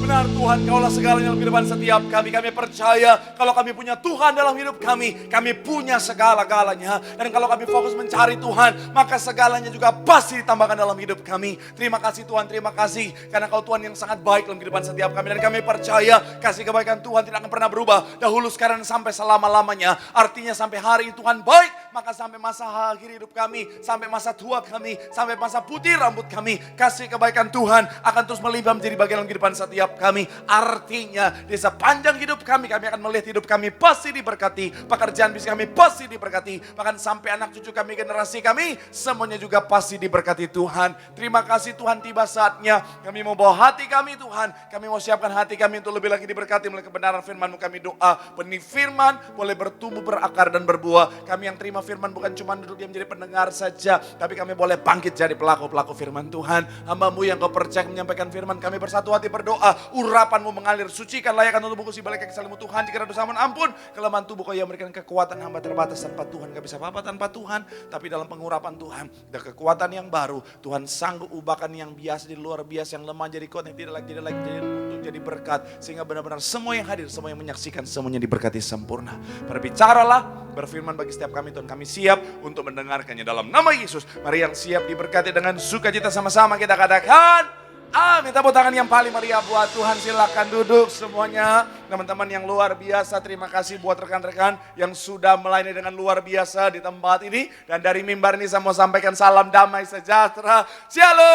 Benar Tuhan, Kaulah segalanya dalam kehidupan setiap kami. Kami percaya kalau kami punya Tuhan dalam hidup kami punya segala-galanya. Dan kalau kami fokus mencari Tuhan, maka segalanya juga pasti ditambahkan dalam hidup kami. Terima kasih Tuhan, terima kasih. Karena Kau Tuhan yang sangat baik dalam kehidupan setiap kami. Dan kami percaya kasih kebaikan Tuhan tidak akan pernah berubah. Dahulu, sekarang, sampai selama-lamanya. Artinya sampai hari ini Tuhan baik, maka sampai masa akhir hidup kami, sampai masa tua kami, sampai masa putih rambut kami, kasih kebaikan Tuhan akan terus melimpah menjadi bagian dalam kehidupan setiap kami. Artinya di sepanjang hidup kami akan melihat hidup kami pasti diberkati, pekerjaan bisnis kami pasti diberkati, bahkan sampai anak cucu kami, generasi kami, semuanya juga pasti diberkati Tuhan. Terima kasih Tuhan, tiba saatnya kami mau bawa hati kami Tuhan, kami mau siapkan hati kami untuk lebih lagi diberkati melalui kebenaran firman-Mu. Kami doa benih firman boleh bertumbuh, berakar dan berbuah. Kami yang terima berfirman bukan cuma duduk diam menjadi pendengar saja, tapi kami boleh bangkit jadi pelaku-pelaku firman Tuhan. Hamba-Mu yang Kau percaya menyampaikan firman, kami bersatu hati berdoa, urapan-Mu mengalir, sucikan layakan untuk buku si balik kekasih-Mu Tuhan. Jika ada dosa mohon ampun, kelemahan tubuh Kau yang memberikan kekuatan, hamba terbatas tanpa Tuhan, gak bisa apa-apa tanpa Tuhan. Tapi dalam pengurapan Tuhan, ada kekuatan yang baru. Tuhan sanggup ubahkan yang biasa jadi luar biasa, yang lemah jadi kuat, yang tidak lagi jadi untuk jadi berkat. Sehingga benar-benar semua yang hadir, semua yang menyaksikan, semuanya diberkati sempurna. Berbicaralah, berfirman bagi setiap kami Tuhan, kami siap untuk mendengarkannya dalam nama Yesus. Mari yang siap diberkati dengan sukacita sama-sama kita katakan amin. Tepuk tangan yang paling meriah buat Tuhan. Silakan duduk semuanya. Teman-teman yang luar biasa, terima kasih buat rekan-rekan yang sudah melayani dengan luar biasa di tempat ini. Dan dari mimbar ini saya mau sampaikan salam damai sejahtera. Shalom.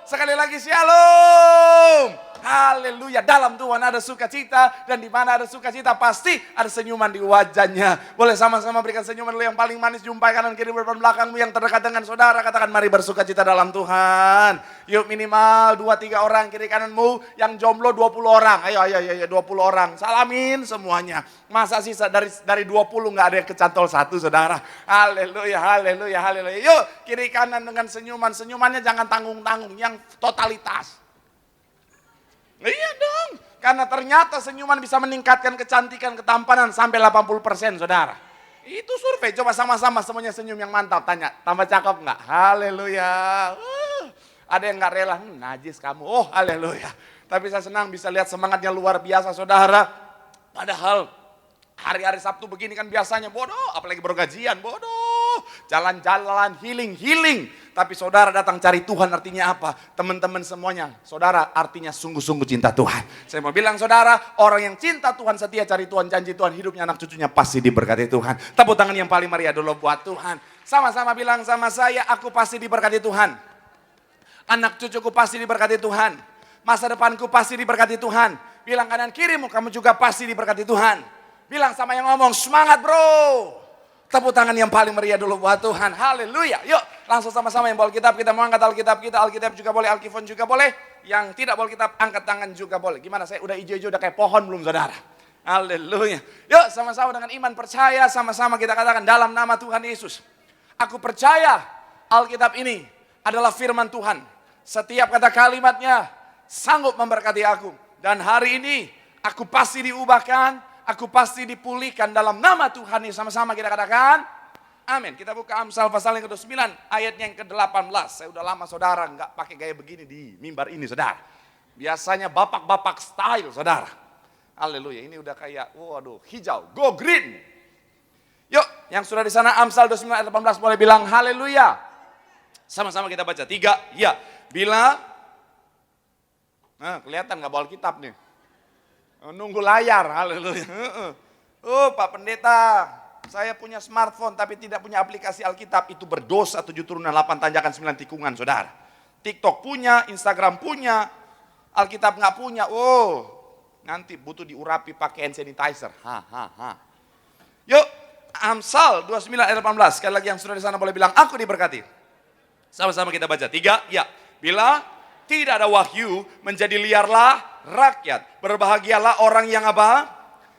Sekali lagi shalom. Haleluya, dalam Tuhan ada sukacita, dan di mana ada sukacita pasti ada senyuman di wajahnya. Boleh sama-sama berikan senyuman dulu yang paling manis, jumpai kanan kiri depan belakangmu yang terdekat dengan saudara, katakan mari bersukacita dalam Tuhan. Yuk minimal 2-3 orang kiri kananmu, yang jomblo 20 orang. Ayo 20 orang. Salamin semuanya. Masa sisa dari 20 nggak ada yang kecantol satu, saudara. Haleluya, haleluya, haleluya. Yuk kiri kanan dengan senyuman. Senyumannya jangan tanggung-tanggung, yang totalitas. Iya dong, karena ternyata senyuman bisa meningkatkan kecantikan, ketampanan sampai 80%, saudara. Itu survei, coba sama-sama semuanya senyum yang mantap, tanya, tambah cakep nggak? Haleluya. Ada yang nggak rela, najis kamu, oh haleluya. Tapi saya senang bisa lihat semangatnya luar biasa, saudara. Padahal hari-hari Sabtu begini kan biasanya bodoh, apalagi bergajian, bodoh. Jalan-jalan, healing. Tapi saudara datang cari Tuhan artinya apa? Teman-teman semuanya, saudara artinya sungguh-sungguh cinta Tuhan. Saya mau bilang saudara, orang yang cinta Tuhan, setia cari Tuhan, janji Tuhan, hidupnya anak cucunya pasti diberkati Tuhan. Tepuk tangan yang paling meriah dulu buat Tuhan. Sama-sama bilang sama saya, aku pasti diberkati Tuhan. Anak cucuku pasti diberkati Tuhan. Masa depanku pasti diberkati Tuhan. Bilang kanan kirimu, kamu juga pasti diberkati Tuhan. Bilang sama yang ngomong, semangat bro. Tepuk tangan yang paling meriah dulu buat Tuhan. Haleluya. Yuk langsung sama-sama yang bawa Alkitab. Kita mau angkat Alkitab kita. Alkitab juga boleh, Alkifon juga boleh. Yang tidak bawa Alkitab, angkat tangan juga boleh. Gimana, saya udah hijau-hijau, udah kayak pohon belum saudara? Haleluya. Yuk sama-sama dengan iman percaya. Sama-sama kita katakan dalam nama Tuhan Yesus. Aku percaya Alkitab ini adalah firman Tuhan. Setiap kata kalimatnya sanggup memberkati aku. Dan hari ini aku pasti diubahkan. Aku pasti dipulihkan dalam nama Tuhan ini. Sama-sama kita katakan amin. Kita buka Amsal pasal yang ke-9 ayatnya yang ke-18. Saya udah lama saudara nggak pakai gaya begini di mimbar ini saudara. Biasanya bapak-bapak style saudara. Haleluya, ini udah kayak waduh hijau, go green. Yuk yang sudah di sana Amsal 29 ayat 18 boleh bilang haleluya. Sama-sama kita baca 3 ya. Bila kelihatan nggak bawa Alkitab nih. Nunggu layar, haleluya. Oh Pak Pendeta, saya punya smartphone tapi tidak punya aplikasi Alkitab, itu berdosa 7 turunan 8 tanjakan 9 tikungan saudara. TikTok punya, Instagram punya, Alkitab nggak punya. Oh, nanti butuh diurapi pakai hand sanitizer. Yuk, Amsal 29 ayat 18. Sekali lagi yang sudah di sana boleh bilang aku diberkati. Sama-sama kita baca 3 ya. Bila tidak ada wahyu, menjadi liarlah rakyat. Berbahagialah orang yang apa?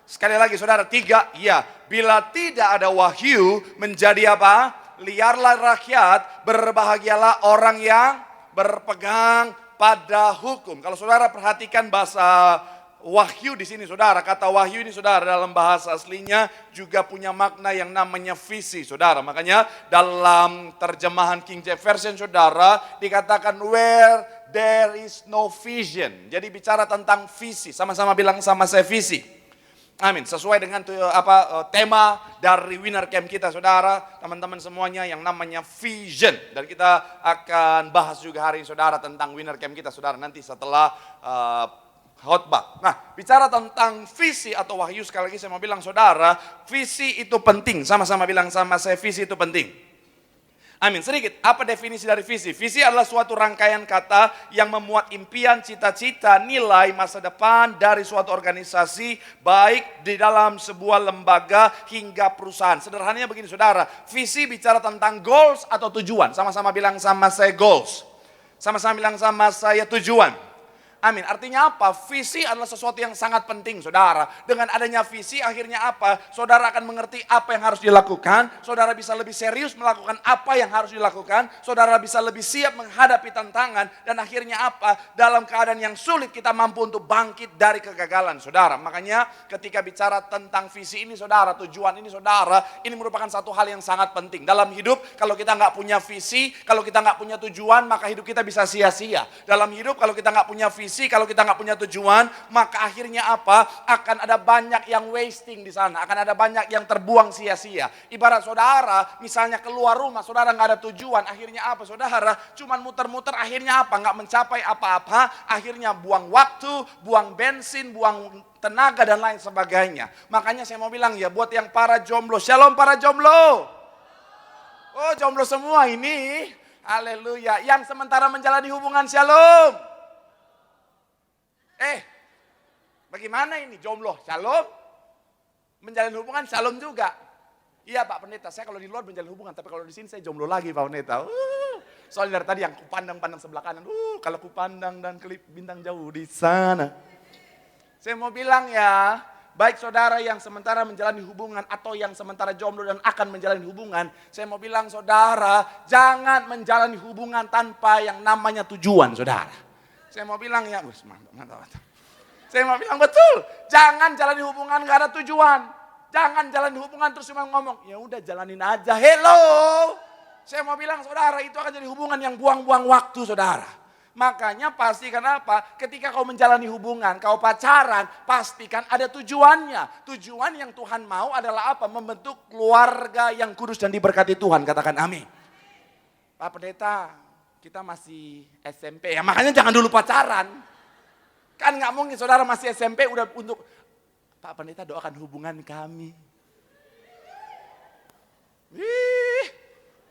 Sekali lagi saudara 3 ya. Bila tidak ada wahyu, menjadi apa? Liarlah rakyat. Berbahagialah orang yang berpegang pada hukum. Kalau saudara perhatikan bahasa wahyu di sini saudara, kata wahyu ini saudara dalam bahasa aslinya juga punya makna yang namanya visi saudara. Makanya dalam terjemahan King James Version saudara dikatakan where there is no vision. Jadi bicara tentang visi. Sama-sama bilang sama saya visi. Amin. Sesuai dengan tema dari Winner Camp kita saudara, teman-teman semuanya yang namanya vision. Dan kita akan bahas juga hari ini saudara tentang Winner Camp kita saudara nanti setelah khotbah. Nah, bicara tentang visi atau wahyu sekali lagi saya mau bilang saudara, visi itu penting. Sama-sama bilang sama saya visi itu penting. Amin. Sedikit, apa definisi dari visi? Visi adalah suatu rangkaian kata yang memuat impian, cita-cita, nilai masa depan dari suatu organisasi, baik di dalam sebuah lembaga hingga perusahaan. Sederhananya begini saudara, visi bicara tentang goals atau tujuan. Sama-sama bilang sama saya goals. Sama-sama bilang sama saya tujuan. Amin. Artinya apa? Visi adalah sesuatu yang sangat penting, saudara. Dengan adanya visi, akhirnya apa? Saudara akan mengerti apa yang harus dilakukan. Saudara bisa lebih serius melakukan apa yang harus dilakukan. Saudara bisa lebih siap menghadapi tantangan. Dan akhirnya apa? Dalam keadaan yang sulit, kita mampu untuk bangkit dari kegagalan, saudara. Makanya ketika bicara tentang visi ini, saudara, tujuan ini, saudara, ini merupakan satu hal yang sangat penting. Dalam hidup, kalau kita nggak punya visi, kalau kita nggak punya tujuan, maka hidup kita bisa sia-sia. Dalam hidup, kalau kita nggak punya visi, kalau kita nggak punya tujuan, maka akhirnya apa? Akan ada banyak yang wasting di sana, akan ada banyak yang terbuang sia-sia. Ibarat saudara, misalnya keluar rumah, saudara nggak ada tujuan, akhirnya apa, saudara? Cuman muter-muter, akhirnya apa? Nggak mencapai apa-apa, akhirnya buang waktu, buang bensin, buang tenaga dan lain sebagainya. Makanya saya mau bilang ya, buat yang para jomblo, shalom para jomblo. Oh, jomblo semua ini, haleluya. Yang sementara menjalani hubungan, shalom. Bagaimana ini jomblo? Shalom. Menjalin hubungan shalom juga. Iya Pak Pendeta, saya kalau di luar menjalin hubungan, tapi kalau di sini saya jomblo lagi Pak Pendeta. Soalnya dari tadi yang kupandang sebelah kanan. Kalau kupandang dan kelip bintang jauh di sana. Saya mau bilang ya, baik saudara yang sementara menjalani hubungan atau yang sementara jomblo dan akan menjalani hubungan, saya mau bilang saudara, jangan menjalani hubungan tanpa yang namanya tujuan, saudara. Saya mau bilang ya, mantap. Saya mau bilang betul, jangan jalani hubungan gak ada tujuan. Jangan jalani hubungan terus cuma ngomong, ya udah jalanin aja, hello. Saya mau bilang saudara, itu akan jadi hubungan yang buang-buang waktu saudara. Makanya pastikan apa? Ketika kau menjalani hubungan, kau pacaran, pastikan ada tujuannya. Tujuan yang Tuhan mau adalah apa? Membentuk keluarga yang kudus dan diberkati Tuhan. Katakan amin. Pak Pendeta, kita masih SMP ya, makanya jangan dulu pacaran. Kan gak mungkin saudara masih SMP udah untuk, Pak Pendeta doakan hubungan kami.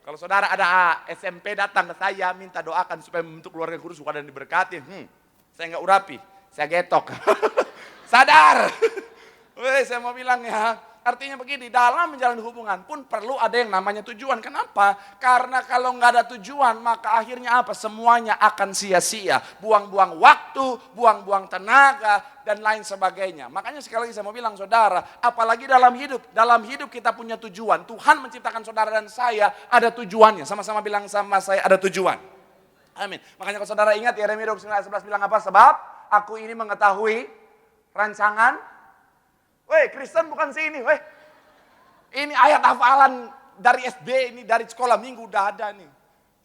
Kalau saudara ada SMP datang ke saya minta doakan supaya membentuk keluarga kudus dan diberkati. Saya gak urapi, saya getok. Sadar. Saya mau bilang ya, artinya begini, dalam menjalani hubungan pun perlu ada yang namanya tujuan. Kenapa? Karena kalau nggak ada tujuan, maka akhirnya apa? Semuanya akan sia-sia. Buang-buang waktu, buang-buang tenaga, dan lain sebagainya. Makanya sekali lagi saya mau bilang saudara, apalagi dalam hidup kita punya tujuan. Tuhan menciptakan saudara dan saya ada tujuannya. Sama-sama bilang sama saya ada tujuan. Amin. Makanya kalau saudara ingat Yeremia 29:11 bilang apa? Sebab aku ini mengetahui rancangan. Kristen bukan sini, Ini ayat hafalan dari SD, ini dari sekolah minggu udah ada nih.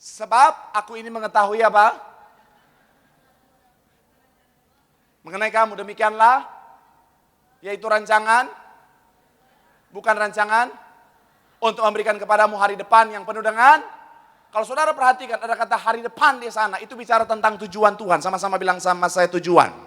Sebab aku ini mengetahui apa? Mengenai kamu demikianlah, yaitu rancangan, bukan rancangan, untuk memberikan kepadamu hari depan yang penuh dengan, kalau saudara perhatikan ada kata hari depan di sana, itu bicara tentang tujuan Tuhan. Sama-sama bilang sama saya tujuan.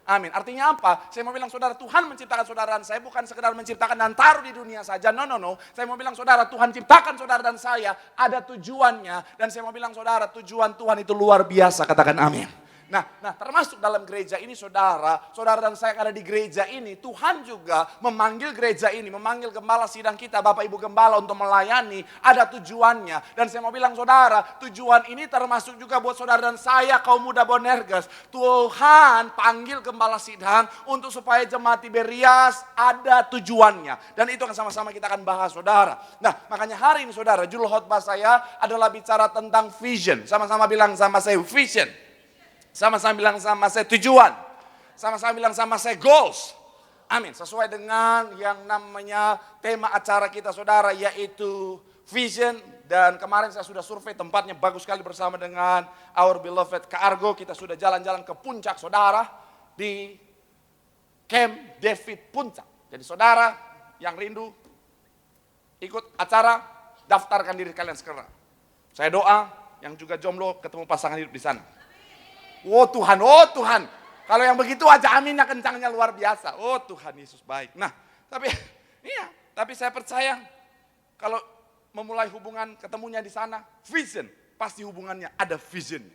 Amin. Artinya apa? Saya mau bilang saudara, Tuhan menciptakan saudara dan saya bukan sekedar menciptakan dan taruh di dunia saja. No. Saya mau bilang saudara, Tuhan ciptakan saudara dan saya ada tujuannya. Dan saya mau bilang saudara, tujuan Tuhan itu luar biasa. Katakan amin. Nah, termasuk dalam gereja ini saudara dan saya yang ada di gereja ini, Tuhan juga memanggil gereja ini, memanggil gembala sidang kita, Bapak Ibu Gembala untuk melayani, ada tujuannya. Dan saya mau bilang saudara, tujuan ini termasuk juga buat saudara dan saya, kaum muda Bonerges. Tuhan panggil gembala sidang untuk supaya jemaat Tiberias ada tujuannya. Dan itu akan sama-sama kita akan bahas saudara. Nah, makanya hari ini saudara, judul khotbah saya adalah bicara tentang vision. Sama-sama bilang sama saya vision. Sama-sama bilang sama saya tujuan. Sama-sama bilang sama saya goals. Amin. Sesuai dengan yang namanya tema acara kita saudara, yaitu vision. Dan kemarin saya sudah survei tempatnya bagus sekali bersama dengan our beloved Kak Argo. Kita sudah jalan-jalan ke puncak saudara di Camp David Puncak. Jadi saudara yang rindu ikut acara, daftarkan diri kalian sekarang. Saya doa yang juga jomblo ketemu pasangan hidup di sana. Oh Tuhan. Kalau yang begitu aja aminnya kencangnya luar biasa. Oh Tuhan Yesus baik. Nah, tapi saya percaya kalau memulai hubungan ketemunya di sana, vision, pasti hubungannya ada visionnya.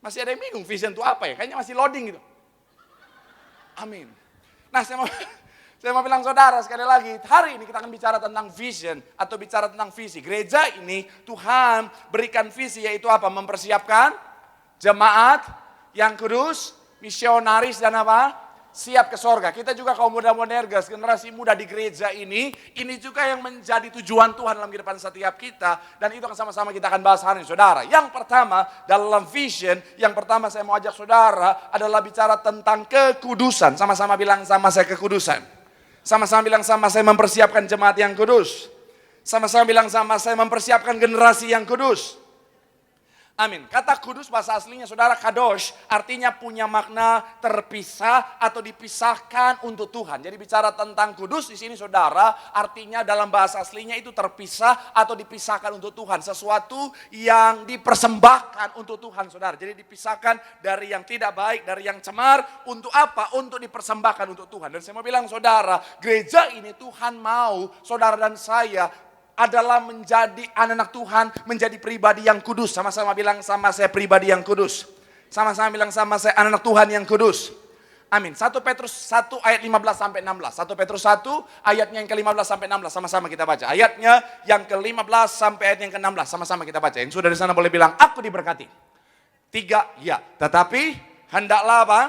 Masih ada yang bingung vision itu apa ya? Kayaknya masih loading gitu. Amin. Nah, saya mau bilang saudara sekali lagi, hari ini kita akan bicara tentang vision atau bicara tentang visi. Gereja ini Tuhan berikan visi yaitu apa? Mempersiapkan jemaat yang kudus, misionaris dan apa? Siap ke sorga. Kita juga kaum muda Monergas, generasi muda di gereja ini juga yang menjadi tujuan Tuhan dalam kehidupan setiap kita. Dan itu akan sama-sama kita akan bahas hari ini, saudara. Yang pertama, dalam vision, yang pertama saya mau ajak saudara adalah bicara tentang kekudusan. Sama-sama bilang sama saya kekudusan. Sama-sama bilang sama saya mempersiapkan jemaat yang kudus. Sama-sama bilang sama saya mempersiapkan generasi yang kudus. Amin. Kata kudus bahasa aslinya saudara kadosh artinya punya makna terpisah atau dipisahkan untuk Tuhan. Jadi bicara tentang kudus di sini saudara artinya dalam bahasa aslinya itu terpisah atau dipisahkan untuk Tuhan. Sesuatu yang dipersembahkan untuk Tuhan saudara. Jadi dipisahkan dari yang tidak baik, dari yang cemar. Untuk apa? Untuk dipersembahkan untuk Tuhan. Dan saya mau bilang saudara, gereja ini Tuhan mau saudara dan saya adalah menjadi anak-anak Tuhan, menjadi pribadi yang kudus. Sama-sama bilang sama saya pribadi yang kudus. Sama-sama bilang sama saya anak-anak Tuhan yang kudus. Amin. 1 Petrus 1 ayat 15 sampai 16. 1 Petrus 1 ayatnya yang ke-15 sampai 16. Sama-sama kita baca. Ayatnya yang ke-15 sampai ayat yang ke-16. Sama-sama kita baca. Yang sudah di sana boleh bilang aku diberkati. 3 ya. Tetapi hendaklah apa?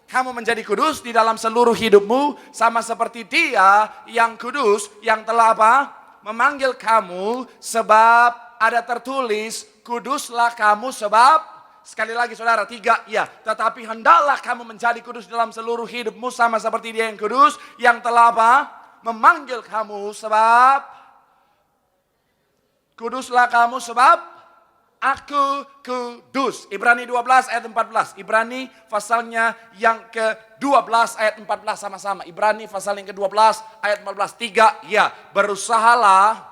Kamu menjadi kudus di dalam seluruh hidupmu sama seperti Dia yang kudus yang telah apa? Memanggil kamu sebab ada tertulis kuduslah kamu sebab sekali lagi saudara 3 ya tetapi hendaklah kamu menjadi kudus dalam seluruh hidupmu sama seperti Dia yang kudus yang telah apa? Memanggil kamu sebab kuduslah kamu sebab aku kudus. Ibrani 12 ayat 14. Ibrani pasalnya yang ke-12 ayat 14 sama-sama. Ibrani pasal yang ke-12 ayat 14. 3 ya, berusahalah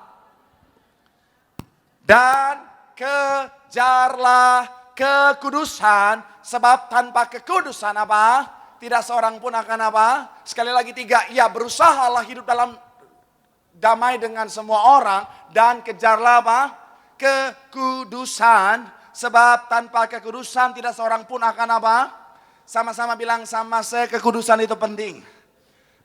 dan kejarlah kekudusan sebab tanpa kekudusan apa? Tidak seorang pun akan apa? Sekali lagi 3 ya, berusahalah hidup dalam damai dengan semua orang dan kejarlah apa? Kekudusan sebab tanpa kekudusan tidak seorang pun akan apa? Sama-sama bilang sama saya kekudusan itu penting.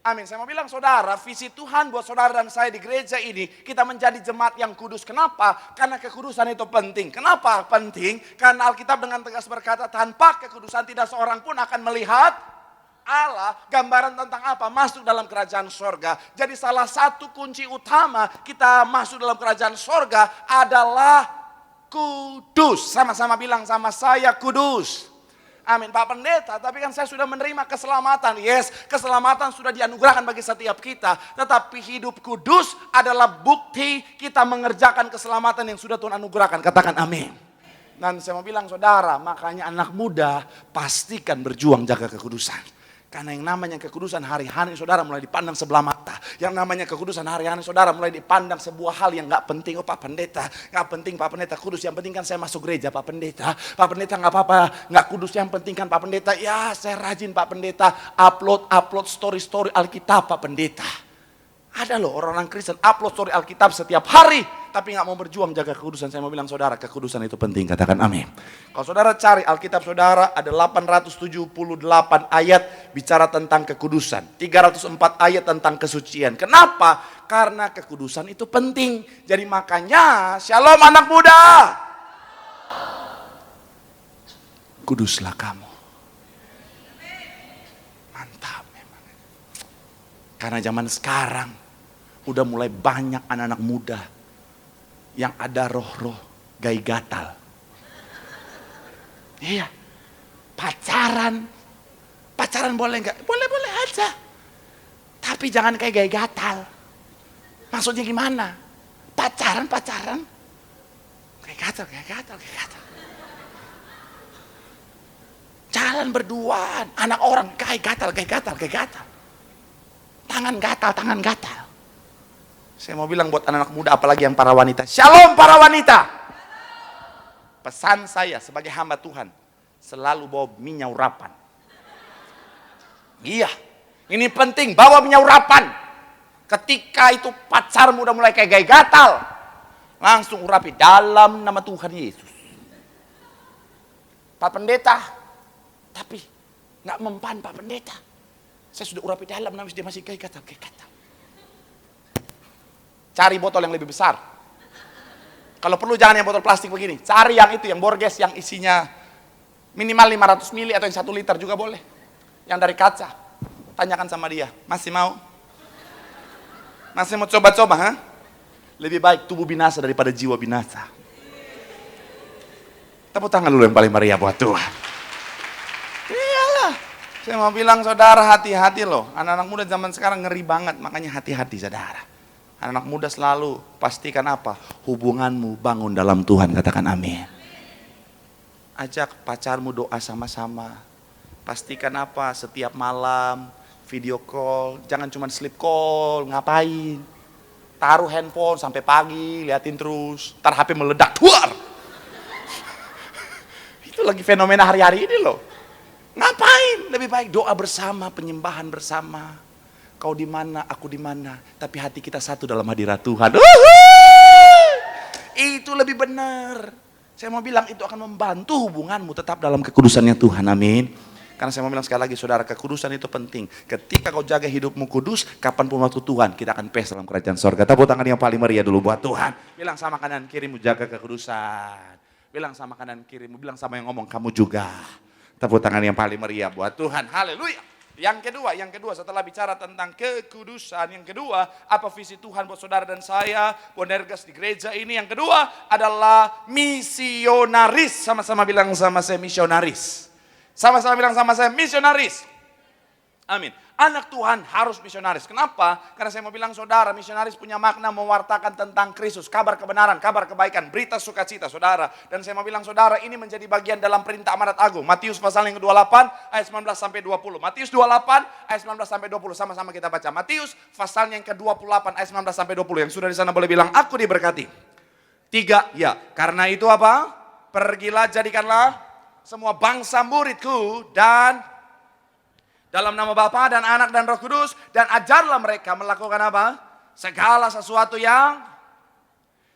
Amin. Saya mau bilang saudara, visi Tuhan buat saudara dan saya di gereja ini kita menjadi jemaat yang kudus. Kenapa? Karena kekudusan itu penting. Kenapa penting? Karena Alkitab dengan tegas berkata tanpa kekudusan tidak seorang pun akan melihat Allah. Gambaran tentang apa? Masuk dalam kerajaan sorga. Jadi salah satu kunci utama kita masuk dalam kerajaan sorga adalah kudus. Sama-sama bilang sama saya kudus. Amin Pak Pendeta, tapi kan saya sudah menerima keselamatan. Yes, keselamatan sudah dianugerahkan bagi setiap kita. Tetapi hidup kudus adalah bukti kita mengerjakan keselamatan yang sudah Tuhan anugerahkan. Katakan amin. Dan saya mau bilang saudara, makanya anak muda pastikan berjuang jaga kekudusan. Karena yang namanya kekudusan hari-hari saudara mulai dipandang sebelah mata. Yang namanya kekudusan hari-hari saudara mulai dipandang sebuah hal yang gak penting. Oh Pak Pendeta, gak penting Pak Pendeta kudus. Yang penting kan saya masuk gereja Pak Pendeta. Pak Pendeta gak apa-apa, gak kudus. Yang penting kan Pak Pendeta, ya saya rajin Pak Pendeta. Upload story-story Alkitab Pak Pendeta. Ada loh orang-orang Kristen upload story Alkitab setiap hari. Tapi gak mau berjuang jaga kekudusan. Saya mau bilang saudara, kekudusan itu penting. Katakan amin. Kalau saudara cari Alkitab saudara, ada 878 ayat bicara tentang kekudusan. 304 ayat tentang kesucian. Kenapa? Karena kekudusan itu penting. Jadi makanya, shalom anak muda. Kuduslah kamu. Mantap memang. Karena zaman sekarang, udah mulai banyak anak-anak muda yang ada roh-roh gai gatal. Iya, pacaran boleh nggak? Boleh aja. Tapi jangan kayak gai gatal. Maksudnya gimana? Pacaran. Gai gatal. Jalan berduaan, anak orang gai gatal. Tangan gatal. Saya mau bilang buat anak-anak muda apalagi yang para wanita. Shalom para wanita. Pesan saya sebagai hamba Tuhan. Selalu bawa minyak urapan. Iya. Ini penting. Bawa minyak urapan. Ketika itu pacarmu udah mulai kayak gai gatal. Langsung urapi dalam nama Tuhan Yesus. Pak Pendeta. Tapi gak mempan Pak Pendeta. Saya sudah urapi dalam nama dia masih gai gatal. Cari botol yang lebih besar. Kalau perlu jangan yang botol plastik begini. Cari yang itu, yang Borges yang isinya Minimal 500 mili atau yang 1 liter juga boleh. Yang dari kaca. Tanyakan sama dia, masih mau? Masih mau coba-coba, ha? Lebih baik tubuh binasa daripada jiwa binasa. Tepuk tangan dulu yang paling meriah buat Tuhan. Iyalah. Saya mau bilang saudara, hati-hati loh. Anak-anak muda zaman sekarang ngeri banget, makanya hati-hati saudara. Anak muda selalu pastikan apa? Hubunganmu bangun dalam Tuhan, katakan amin. Ajak pacarmu doa sama-sama. Pastikan apa? Setiap malam video call, jangan cuma sleep call, ngapain? Taruh handphone sampai pagi, liatin terus, ntar HP meledak, duar. Itu lagi fenomena hari-hari ini loh. Ngapain? Lebih baik doa bersama, penyembahan bersama. Kau di mana, aku di mana, tapi hati kita satu dalam hadirat Tuhan. Itu lebih benar. Saya mau bilang itu akan membantu hubunganmu tetap dalam kekudusannya Tuhan, amin. Karena saya mau bilang sekali lagi saudara, kekudusan itu penting. Ketika kau jaga hidupmu kudus, kapanpun waktu Tuhan, kita akan pesta dalam kerajaan sorga. Tepuk tangan yang paling meriah dulu buat Tuhan. Bilang sama kanan kirimu, jaga kekudusan. Bilang sama kanan kirimu, bilang sama yang ngomong, kamu juga. Tepuk tangan yang paling meriah buat Tuhan. Haleluya. Yang kedua setelah bicara tentang kekudusan, yang kedua, apa visi Tuhan buat saudara dan saya, Bonergas di gereja ini. Yang kedua adalah misionaris. Sama-sama bilang sama saya, misionaris. Sama-sama bilang sama saya, misionaris. Amin. Anak Tuhan harus misionaris. Kenapa? Karena saya mau bilang saudara, misionaris punya makna mewartakan tentang Kristus, kabar kebenaran, kabar kebaikan, berita sukacita saudara. Dan saya mau bilang saudara, ini menjadi bagian dalam perintah amanat agung. Matius pasal yang ke-28 ayat 19 sampai 20. Matius 28 ayat 19 sampai 20. Sama-sama kita baca. Matius pasal yang ke-28 ayat 19 sampai 20. Yang sudah di sana boleh bilang, aku diberkati. 3, ya. Karena itu apa? Pergilah, jadikanlah semua bangsa muridku dan dalam nama Bapa dan Anak dan Roh Kudus, dan ajarlah mereka melakukan apa? Segala sesuatu yang,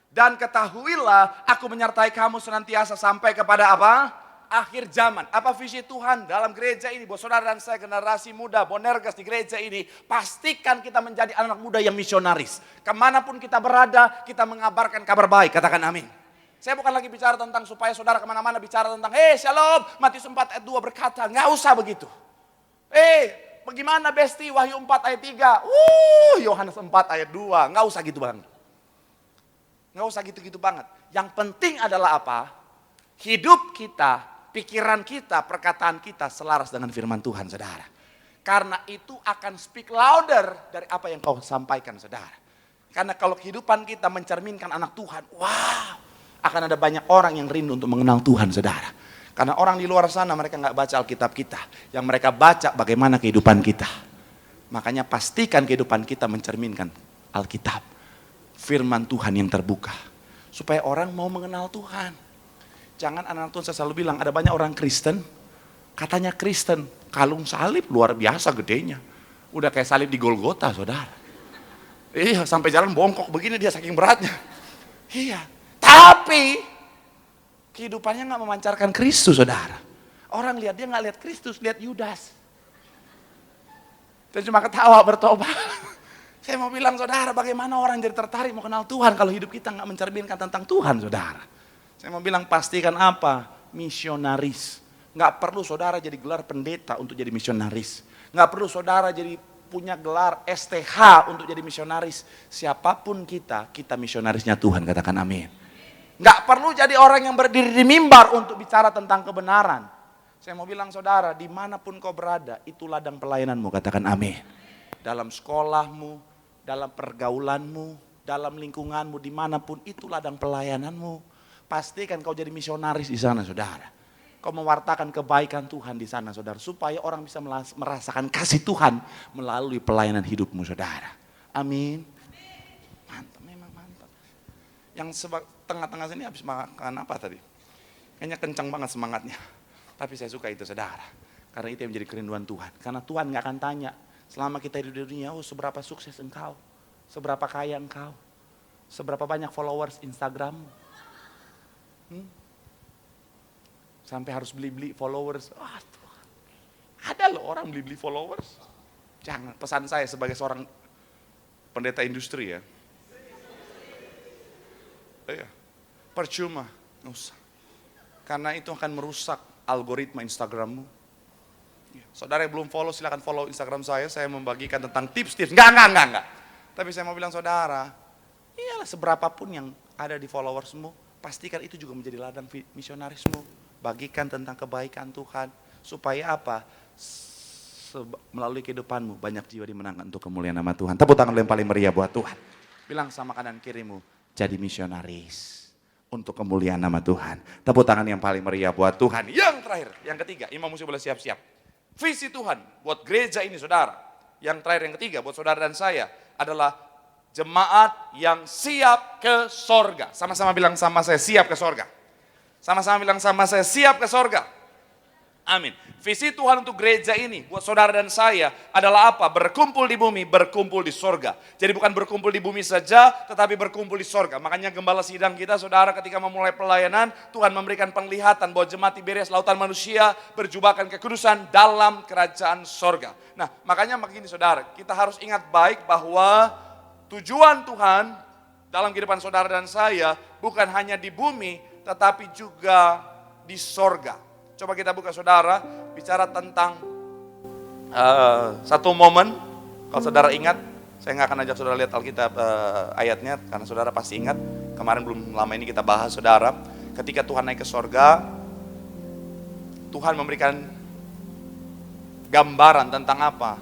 dan ketahuilah aku menyertai kamu senantiasa sampai kepada apa? Akhir zaman. Apa visi Tuhan dalam gereja ini? Buat saudara dan saya, generasi muda Bonergas di gereja ini, pastikan kita menjadi anak muda yang misionaris. Kemanapun kita berada, kita mengabarkan kabar baik. Katakan amin. Saya bukan lagi bicara tentang supaya saudara kemana-mana bicara tentang, shalom, Matius 4 ayat 2 berkata, nggak usah begitu. Bagaimana Besti, Wahyu 4 ayat 3, Yohanes 4 ayat 2, nggak usah gitu banget. Nggak usah gitu-gitu banget. Yang penting adalah apa? Hidup kita, pikiran kita, perkataan kita selaras dengan firman Tuhan, saudara. Karena itu akan speak louder dari apa yang kau sampaikan, saudara. Karena kalau kehidupan kita mencerminkan anak Tuhan, wow, akan ada banyak orang yang rindu untuk mengenal Tuhan, saudara. Karena orang di luar sana mereka nggak baca Alkitab kita. Yang mereka baca bagaimana kehidupan kita. Makanya pastikan kehidupan kita mencerminkan Alkitab. Firman Tuhan yang terbuka. Supaya orang mau mengenal Tuhan. Jangan anak Tuhan, saya selalu bilang, ada banyak orang Kristen. Katanya Kristen, kalung salib luar biasa gedenya. Udah kayak salib di Golgota, saudara. Iya, sampai jalan bongkok begini dia saking beratnya. Iya. Tapi kehidupannya nggak memancarkan Kristus, saudara. Orang lihat dia nggak lihat Kristus, lihat Yudas. Dia cuma ketawa bertobat. Saya mau bilang saudara, bagaimana orang jadi tertarik mau kenal Tuhan kalau hidup kita nggak mencerminkan tentang Tuhan, saudara. Saya mau bilang pastikan apa? Misionaris. Nggak perlu saudara jadi gelar pendeta untuk jadi misionaris. Nggak perlu saudara jadi punya gelar STH untuk jadi misionaris. Siapapun kita misionarisnya Tuhan, katakan amin. Nggak perlu jadi orang yang berdiri di mimbar untuk bicara tentang kebenaran. Saya mau bilang saudara, dimanapun kau berada, itu ladang pelayananmu, katakan amin. Dalam sekolahmu, dalam pergaulanmu, dalam lingkunganmu, dimanapun itu ladang pelayananmu. Pastikan kau jadi misionaris di sana, saudara. Kau mewartakan kebaikan Tuhan di sana, saudara. Supaya orang bisa merasakan kasih Tuhan melalui pelayanan hidupmu, saudara. Amin. Mantap, memang mantap. Yang tengah-tengah sini habis makan apa tadi? Kayaknya kencang banget semangatnya. Tapi saya suka itu, saudara. Karena itu yang menjadi kerinduan Tuhan. Karena Tuhan gak akan tanya, selama kita hidup di dunia, seberapa sukses engkau? Seberapa kaya engkau? Seberapa banyak followers Instagrammu? Sampai harus beli-beli followers. Wah, Tuhan. Ada loh orang beli-beli followers. Jangan, pesan saya sebagai seorang pendeta industri ya. Iya. Percuma, nggak usah. Karena itu akan merusak algoritma Instagrammu. Saudara yang belum follow, silakan follow Instagram saya membagikan tentang tips-tips. Enggak. Tapi saya mau bilang saudara, iyalah seberapapun yang ada di followersmu, pastikan itu juga menjadi ladang misionarismu. Bagikan tentang kebaikan Tuhan. Supaya apa? Melalui kehidupanmu banyak jiwa dimenangkan untuk kemuliaan nama Tuhan. Tepuk tangan yang paling meriah buat Tuhan. Bilang sama kanan kirimu, jadi misionaris untuk kemuliaan nama Tuhan. Tepuk tangan yang paling meriah buat Tuhan. Yang terakhir, yang ketiga, imam mesti boleh siap-siap. Visi Tuhan buat gereja ini saudara. Yang terakhir, yang ketiga buat saudara dan saya adalah jemaat yang siap ke sorga. Sama-sama bilang sama saya, siap ke sorga. Sama-sama bilang sama saya, siap ke sorga. Amin. Visi Tuhan untuk gereja ini buat saudara dan saya adalah apa? Berkumpul di bumi, berkumpul di sorga. Jadi bukan berkumpul di bumi saja, tetapi berkumpul di sorga. Makanya gembala sidang kita saudara ketika memulai pelayanan, Tuhan memberikan penglihatan bahwa jemaat Tiberias lautan manusia berjubahkan kekudusan dalam kerajaan sorga. Nah makanya begini saudara, kita harus ingat baik bahwa tujuan Tuhan dalam kehidupan saudara dan saya bukan hanya di bumi, tetapi juga di sorga. Coba kita buka saudara, bicara tentang satu momen. Kalau saudara ingat, saya nggak akan ajak saudara lihat Alkitab ayatnya, karena saudara pasti ingat. Kemarin belum lama ini kita bahas saudara, ketika Tuhan naik ke sorga, Tuhan memberikan gambaran tentang apa?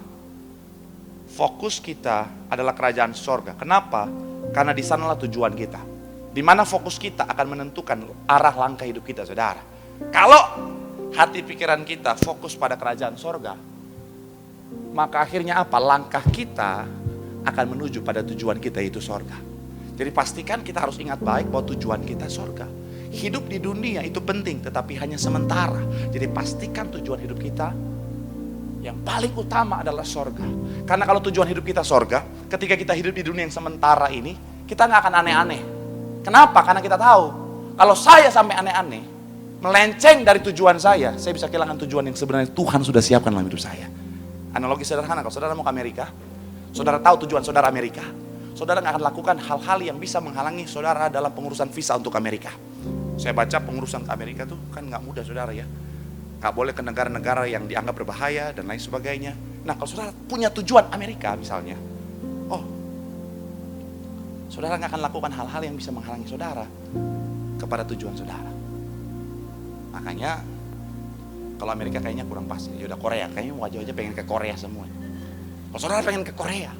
Fokus kita adalah kerajaan sorga. Kenapa? Karena di sanalah tujuan kita. Di mana fokus kita akan menentukan arah langkah hidup kita saudara. Kalau hati pikiran kita fokus pada kerajaan sorga, maka akhirnya apa? Langkah kita akan menuju pada tujuan kita, yaitu sorga. Jadi pastikan kita harus ingat baik bahwa tujuan kita sorga. Hidup di dunia itu penting, tetapi hanya sementara. Jadi pastikan tujuan hidup kita yang paling utama adalah sorga. Karena kalau tujuan hidup kita sorga, ketika kita hidup di dunia yang sementara ini, kita nggak akan aneh-aneh. Kenapa? Karena kita tahu, kalau saya sampai aneh-aneh, melenceng dari tujuan saya bisa kehilangan tujuan yang sebenarnya Tuhan sudah siapkan dalam hidup saya. Analogi sederhana, kalau saudara mau ke Amerika, saudara tahu tujuan saudara Amerika, saudara nggak akan lakukan hal-hal yang bisa menghalangi saudara dalam pengurusan visa untuk Amerika. Saya baca pengurusan ke Amerika tuh kan nggak mudah saudara ya. Nggak boleh ke negara-negara yang dianggap berbahaya dan lain sebagainya. Nah kalau saudara punya tujuan Amerika misalnya, saudara nggak akan lakukan hal-hal yang bisa menghalangi saudara kepada tujuan saudara. Makanya kalau Amerika kayaknya kurang pas. Ya udah Korea, kayaknya wajah-wajah pengen ke Korea semua. Kalau saudara pengen ke Korea,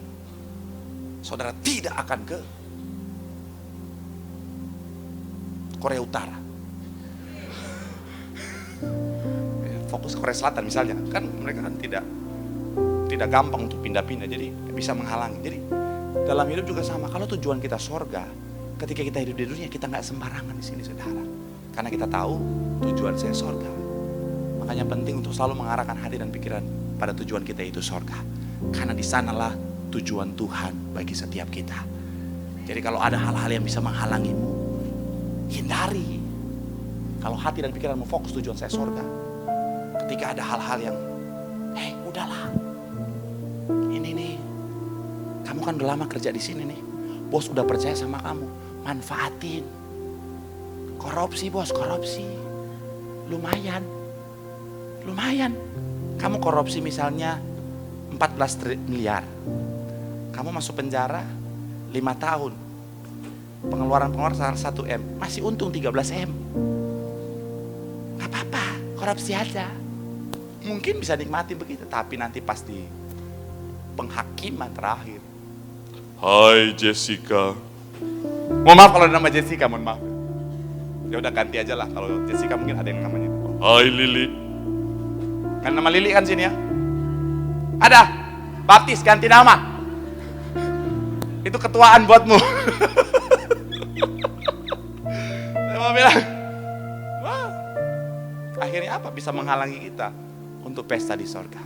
saudara tidak akan ke Korea Utara. Fokus ke Korea Selatan misalnya, kan mereka kan tidak gampang untuk pindah-pindah, jadi bisa menghalangi. Jadi dalam hidup juga sama. Kalau tujuan kita sorga, ketika kita hidup di dunia kita nggak sembarangan di sini saudara. Karena kita tahu tujuan saya sorga. Makanya penting untuk selalu mengarahkan hati dan pikiran pada tujuan kita, itu sorga. Karena di sanalah tujuan Tuhan bagi setiap kita. Jadi kalau ada hal-hal yang bisa menghalangimu, hindari. Kalau hati dan pikiranmu fokus tujuan saya sorga. Ketika ada hal-hal yang, udahlah. Ini nih, kamu kan udah lama kerja di sini nih. Bos udah percaya sama kamu, manfaatin. Korupsi bos, korupsi. Lumayan. Kamu korupsi misalnya 14 miliar. Kamu masuk penjara 5 tahun. Pengeluaran 1 M. Masih untung 13 M. Gak apa-apa, korupsi aja. Mungkin bisa nikmati begitu, tapi nanti pasti penghakiman terakhir. Hai Jessica. Mohon maaf kalau ada nama Jessica, mohon maaf. Ya udah ganti aja lah, kalau Jessica mungkin ada yang namanya. Hai Lili. Kan nama Lili kan sini ya? Ada. Baptis ganti nama. Itu ketuaan buatmu. Saya mau bilang, wah, akhirnya apa bisa menghalangi kita untuk pesta di sorga?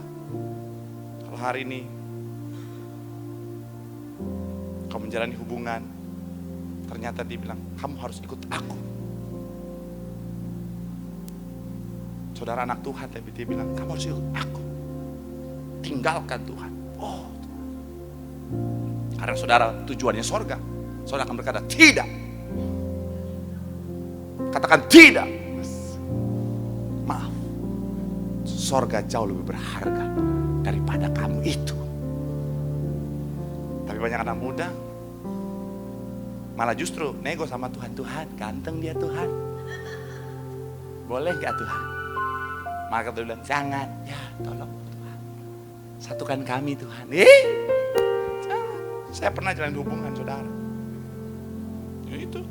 Kalau hari ini kau menjalani hubungan, ternyata dia bilang, kamu harus ikut aku. Saudara anak Tuhan, tapi dia bilang, kamu harus ikut aku. Tinggalkan Tuhan. Oh, Tuhan. Karena saudara tujuannya sorga. Saudara akan berkata, tidak. Katakan tidak. Maaf. sorga jauh lebih berharga daripada kamu itu. Tapi banyak anak muda malah justru nego sama Tuhan. Tuhan, ganteng dia Tuhan. Boleh gak Tuhan? Maka Tuhan bilang, jangan. Ya tolong Tuhan, satukan kami Tuhan. Saya pernah jalan hubungan saudara. Ya itu,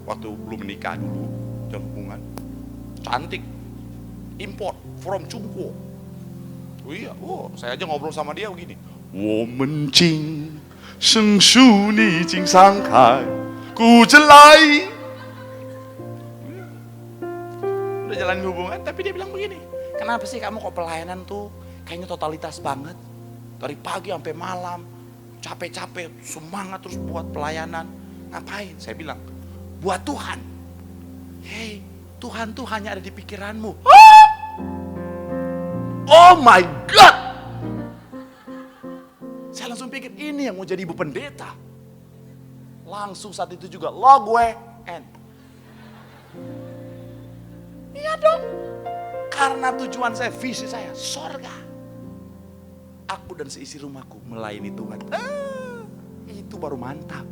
waktu belum menikah dulu, jalan hubungan. Cantik, import from Cungko. Oh iya, saya aja ngobrol sama dia begini. 我们今生疏你已经散开，顾着来。Udah jalan hubungan, tapi dia bilang begini. Kenapa sih kamu kok pelayanan tuh kayaknya totalitas banget? Dari pagi sampai malam, capek-capek, semangat terus buat pelayanan. Ngapain? Saya bilang, buat Tuhan. Hei, Tuhan tuh hanya ada di pikiranmu. Oh my God! Saya langsung pikir ini yang mau jadi ibu pendeta. Langsung saat itu juga log gue N. Iya dong. Karena tujuan saya, visi saya, sorga. Aku dan seisi rumahku melayani Tuhan. Itu baru mantap.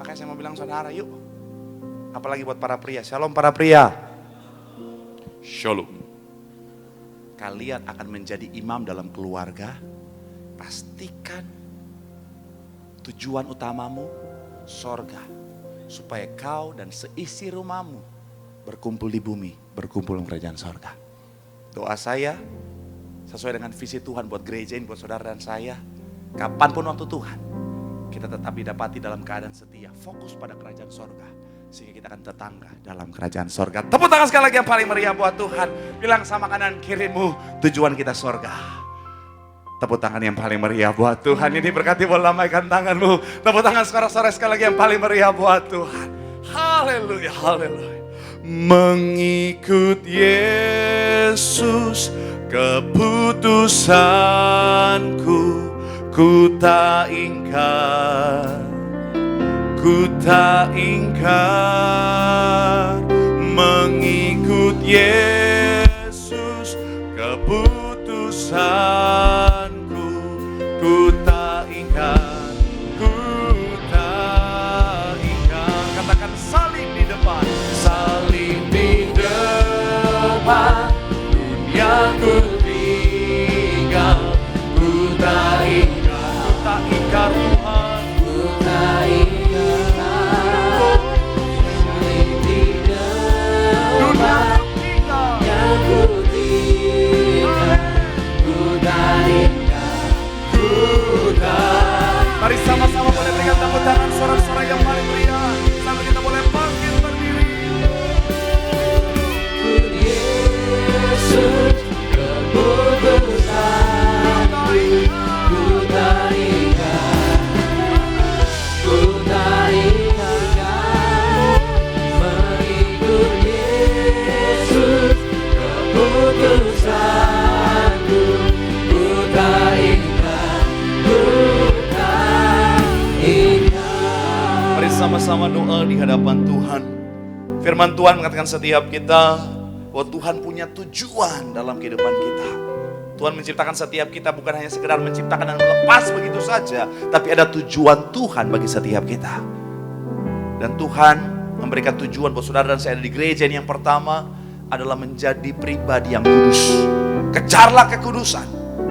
Makanya saya mau bilang saudara, yuk. Apalagi buat para pria. Shalom para pria. Shalom. Kalian akan menjadi imam dalam keluarga. Pastikan tujuan utamamu sorga. Supaya kau dan seisi rumahmu berkumpul di bumi, berkumpul dalam kerajaan sorga. Doa saya sesuai dengan visi Tuhan buat gereja ini, buat saudara dan saya. Kapanpun waktu Tuhan, kita tetap didapati dalam keadaan setia, fokus pada kerajaan sorga. Sehingga kita akan tetangga dalam kerajaan sorga. Tepuk tangan sekali lagi yang paling meriah buat Tuhan. Bilang sama kanan kirimu, tujuan kita sorga. Tepuk tangan yang paling meriah buat Tuhan. Ini berkati boleh lambaikan tanganmu. Tepuk tangan sorak-sorai sekali lagi yang paling meriah buat Tuhan. Haleluya, haleluya. Mengikut Yesus keputusanku, ku tak ingkar, ku tak ingkar. Mengikut Yesus keputusanku, ku tak ingkar, ku tak ingkar. Katakan saling di depan, saling di depan. Dunia ku tinggal, ku tak ingkar, ku tak ingkar Tuhan, ku tak ingkar. Saling di depan, dunia ku tinggal, ku tak ingkar, ku tak. Mari sama-sama boleh berikan tepuk tangan sorak-sorai yang paling meriah. Sampai kita boleh bangkit berdiri. Yesus keputusanku, ku tak ingkar, ku tak ingkar. Mengikut Yesus keputusanku, ku tak ingkar, ku tak ingkar. Mari sama-sama doa di hadapan Tuhan. Firman Tuhan mengatakan setiap kita bahwa Tuhan punya tujuan dalam kehidupan kita. Tuhan menciptakan setiap kita bukan hanya sekedar menciptakan dan melepas begitu saja, tapi ada tujuan Tuhan bagi setiap kita. Dan Tuhan memberikan tujuan buat saudara dan saya ada di gereja ini. Yang pertama adalah menjadi pribadi yang kudus. Kejarlah kekudusan,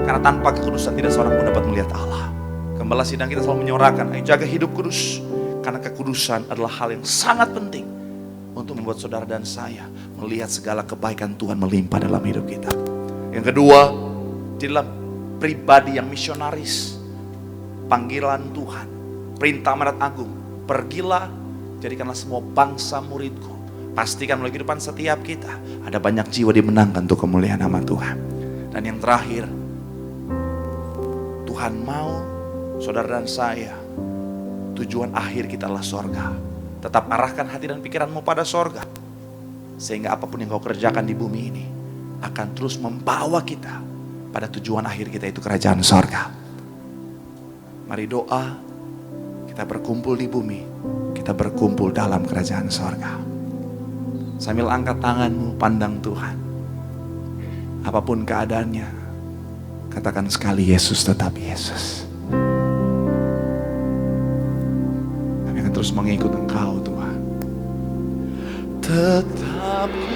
karena tanpa kekudusan tidak seorang pun dapat melihat Allah. Gembala sidang kita selalu menyorakan, ayo jaga hidup kudus, karena kekudusan adalah hal yang sangat penting untuk membuat saudara dan saya melihat segala kebaikan Tuhan melimpah dalam hidup kita. Yang kedua, jadilah pribadi yang misionaris. Panggilan Tuhan, perintah amanat agung, pergilah, jadikanlah semua bangsa muridku. Pastikan melalui kehidupan setiap kita ada banyak jiwa dimenangkan untuk kemuliaan nama Tuhan. Dan yang terakhir, Tuhan mau saudara dan saya, tujuan akhir kita adalah sorga. Tetap arahkan hati dan pikiranmu pada sorga. Sehingga apapun yang kau kerjakan di bumi ini akan terus membawa kita pada tujuan akhir kita, itu kerajaan sorga. Mari doa, kita berkumpul di bumi, kita berkumpul dalam kerajaan sorga. Sambil angkat tanganmu, pandang Tuhan. Apapun keadaannya, katakan sekali, Yesus tetap Yesus. Kami akan terus mengikut Engkau Tuhan. Tetap ku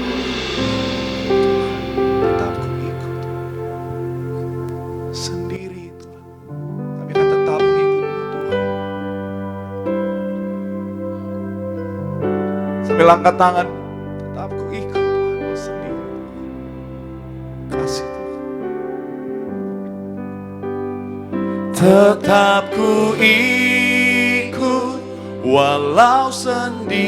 ikut sendiri Tuhan. Kami akan tetap mengikut-Mu Tuhan. Sambil angkat tangan, tetap ku ikut Tuhan sendiri. Kasih Tuhan. Tetap ku ikut walau sendiri,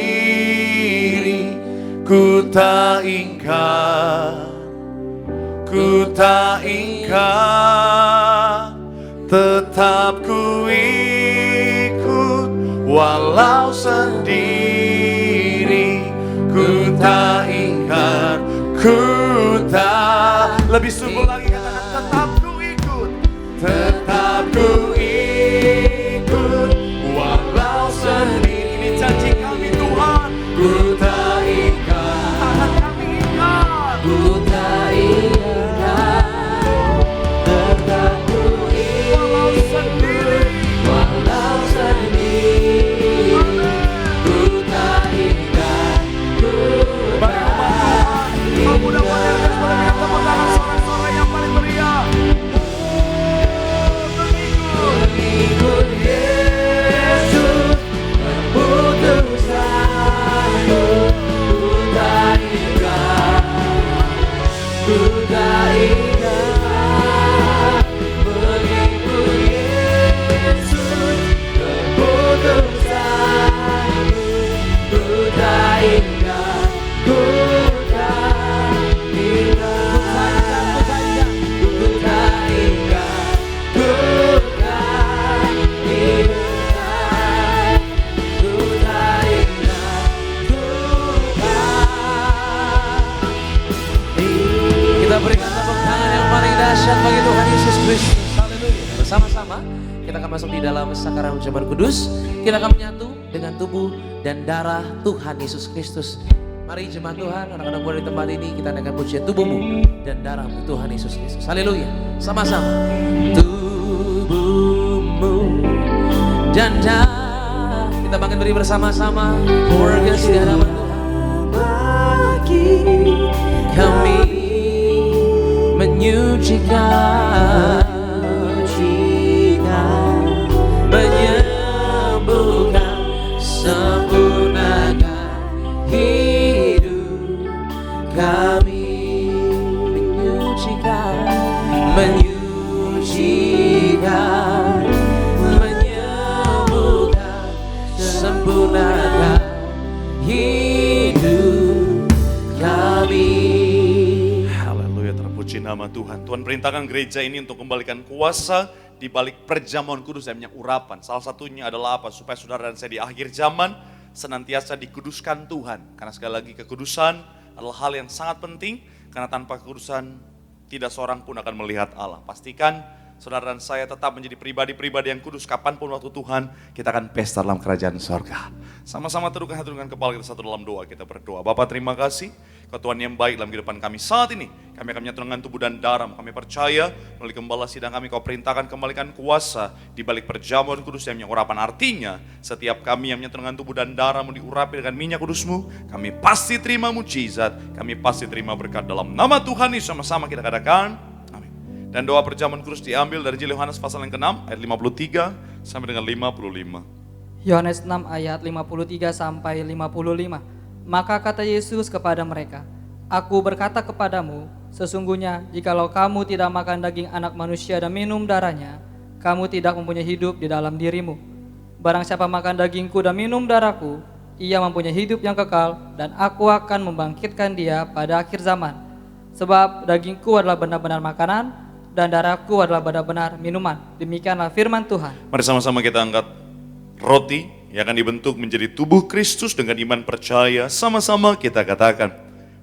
ku tak ingkar, tetap ku ikut walau sendiri, ku tak ingkar, ku tak. Lebih sungguh lagi katakan, tetap ku ikut, tetap ku ikut walau sendiri. Ini janji kami Tuhan, ku tak ingkar, kami ingkar, ku tak ingkar, tetap ku ikut walau sendiri, ku tak ingkar, ku tak ingkar. Mudah-mudahan boleh tepuk tangan sorak-sorai yang paling meriah. Mengikut Yesus, keputusanku, ku tak ingkar, ku tak ingkar. Mengikut Yesus, keputusanku, ku tak ingkar, ku tak ingkar, ku tak ingkar, ku tak ingkar, ku tak ingkar, ku tak. Kita berikan tepuk tangan yang paling dahsyat bagi Tuhan Yesus Kristus. Haleluya. Bersama-sama kita akan masuk di dalam sakaran ucapan kudus. Kita akan menyatu dengan tubuh dan darah Tuhan Yesus Kristus. Mari jemaat Tuhan, anak-anak muda di tempat ini, kita akan pujian tubuhmu dan darahmu Tuhan Yesus Kristus. Haleluya. Sama-sama. Tubuhmu dan darah. Kita bangkit beri bersama-sama. Orgas di hadapan Tuhan. Bagi kami menyucikan, menyembuhkan, sempurnakan hidup kami. Menyucikan, menyembuhkan, sempurnakan hidup kami. Haleluya, terpuji nama Tuhan. Tuhan perintahkan gereja ini untuk kembalikan kuasa di balik perjamuan kudus dan minyak urapan. Salah satunya adalah apa? Supaya saudara dan saya di akhir zaman senantiasa dikuduskan Tuhan. Karena sekali lagi kekudusan adalah hal yang sangat penting. Karena tanpa kekudusan tidak seorang pun akan melihat Allah. Pastikan saudara dan saya tetap menjadi pribadi-pribadi yang kudus. Kapanpun waktu Tuhan, kita akan pesta dalam kerajaan sorga. Sama-sama teduhkan hati dengan kepala kita satu dalam doa. Kita berdoa. Bapa, terima kasih Kau Tuhan yang baik dalam kehidupan kami saat ini. Kami akan menyatu dengan tubuh dan darah. Kami percaya melalui gembala sidang kami Kau perintahkan kembalikan kuasa di balik perjamuan kudus dan minyak urapan. Artinya setiap kami yang menyatu dengan tubuh dan darah-Mu diurapi dengan minyak kudus-Mu, kami pasti terima mujizat, kami pasti terima berkat dalam nama Tuhan Yesus. Sama-sama kita katakan amin. Dan doa perjamuan kudus diambil dari Injil Yohanes pasal yang ke-6 ayat 53 sampai dengan 55. Yohanes 6 ayat 53 sampai 55. Maka kata Yesus kepada mereka, Aku berkata kepadamu, sesungguhnya jikalau kamu tidak makan daging anak manusia dan minum darahnya, kamu tidak mempunyai hidup di dalam dirimu. Barang siapa makan dagingku dan minum darahku, ia mempunyai hidup yang kekal, dan aku akan membangkitkan dia pada akhir zaman. Sebab dagingku adalah benar-benar makanan, dan darahku adalah benar-benar minuman. Demikianlah firman Tuhan. Mari sama-sama kita angkat roti yang akan dibentuk menjadi tubuh Kristus dengan iman percaya. Sama-sama kita katakan,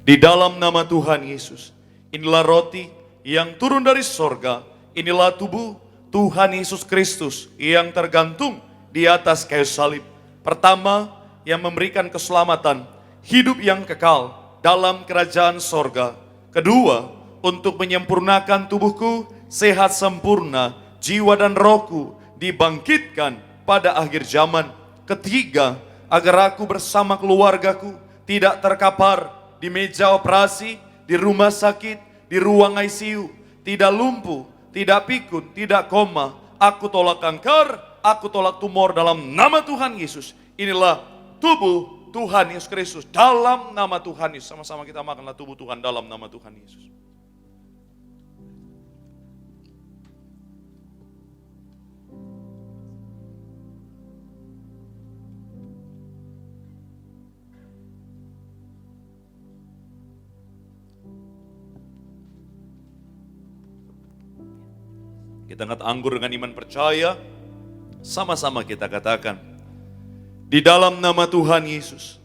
di dalam nama Tuhan Yesus, inilah roti yang turun dari sorga, inilah tubuh Tuhan Yesus Kristus yang tergantung di atas kayu salib. Pertama, yang memberikan keselamatan, hidup yang kekal dalam kerajaan sorga. Kedua, untuk menyempurnakan tubuhku sehat sempurna, jiwa dan rohku dibangkitkan pada akhir zaman. Ketiga, agar aku bersama keluargaku tidak terkapar di meja operasi, di rumah sakit, di ruang ICU, tidak lumpuh, tidak pikun, tidak koma. Aku tolak kanker, aku tolak tumor dalam nama Tuhan Yesus. Inilah tubuh Tuhan Yesus Kristus dalam nama Tuhan Yesus. Sama-sama kita makanlah tubuh Tuhan dalam nama Tuhan Yesus. Kita angkat anggur dengan iman percaya. Sama-sama kita katakan, di dalam nama Tuhan Yesus,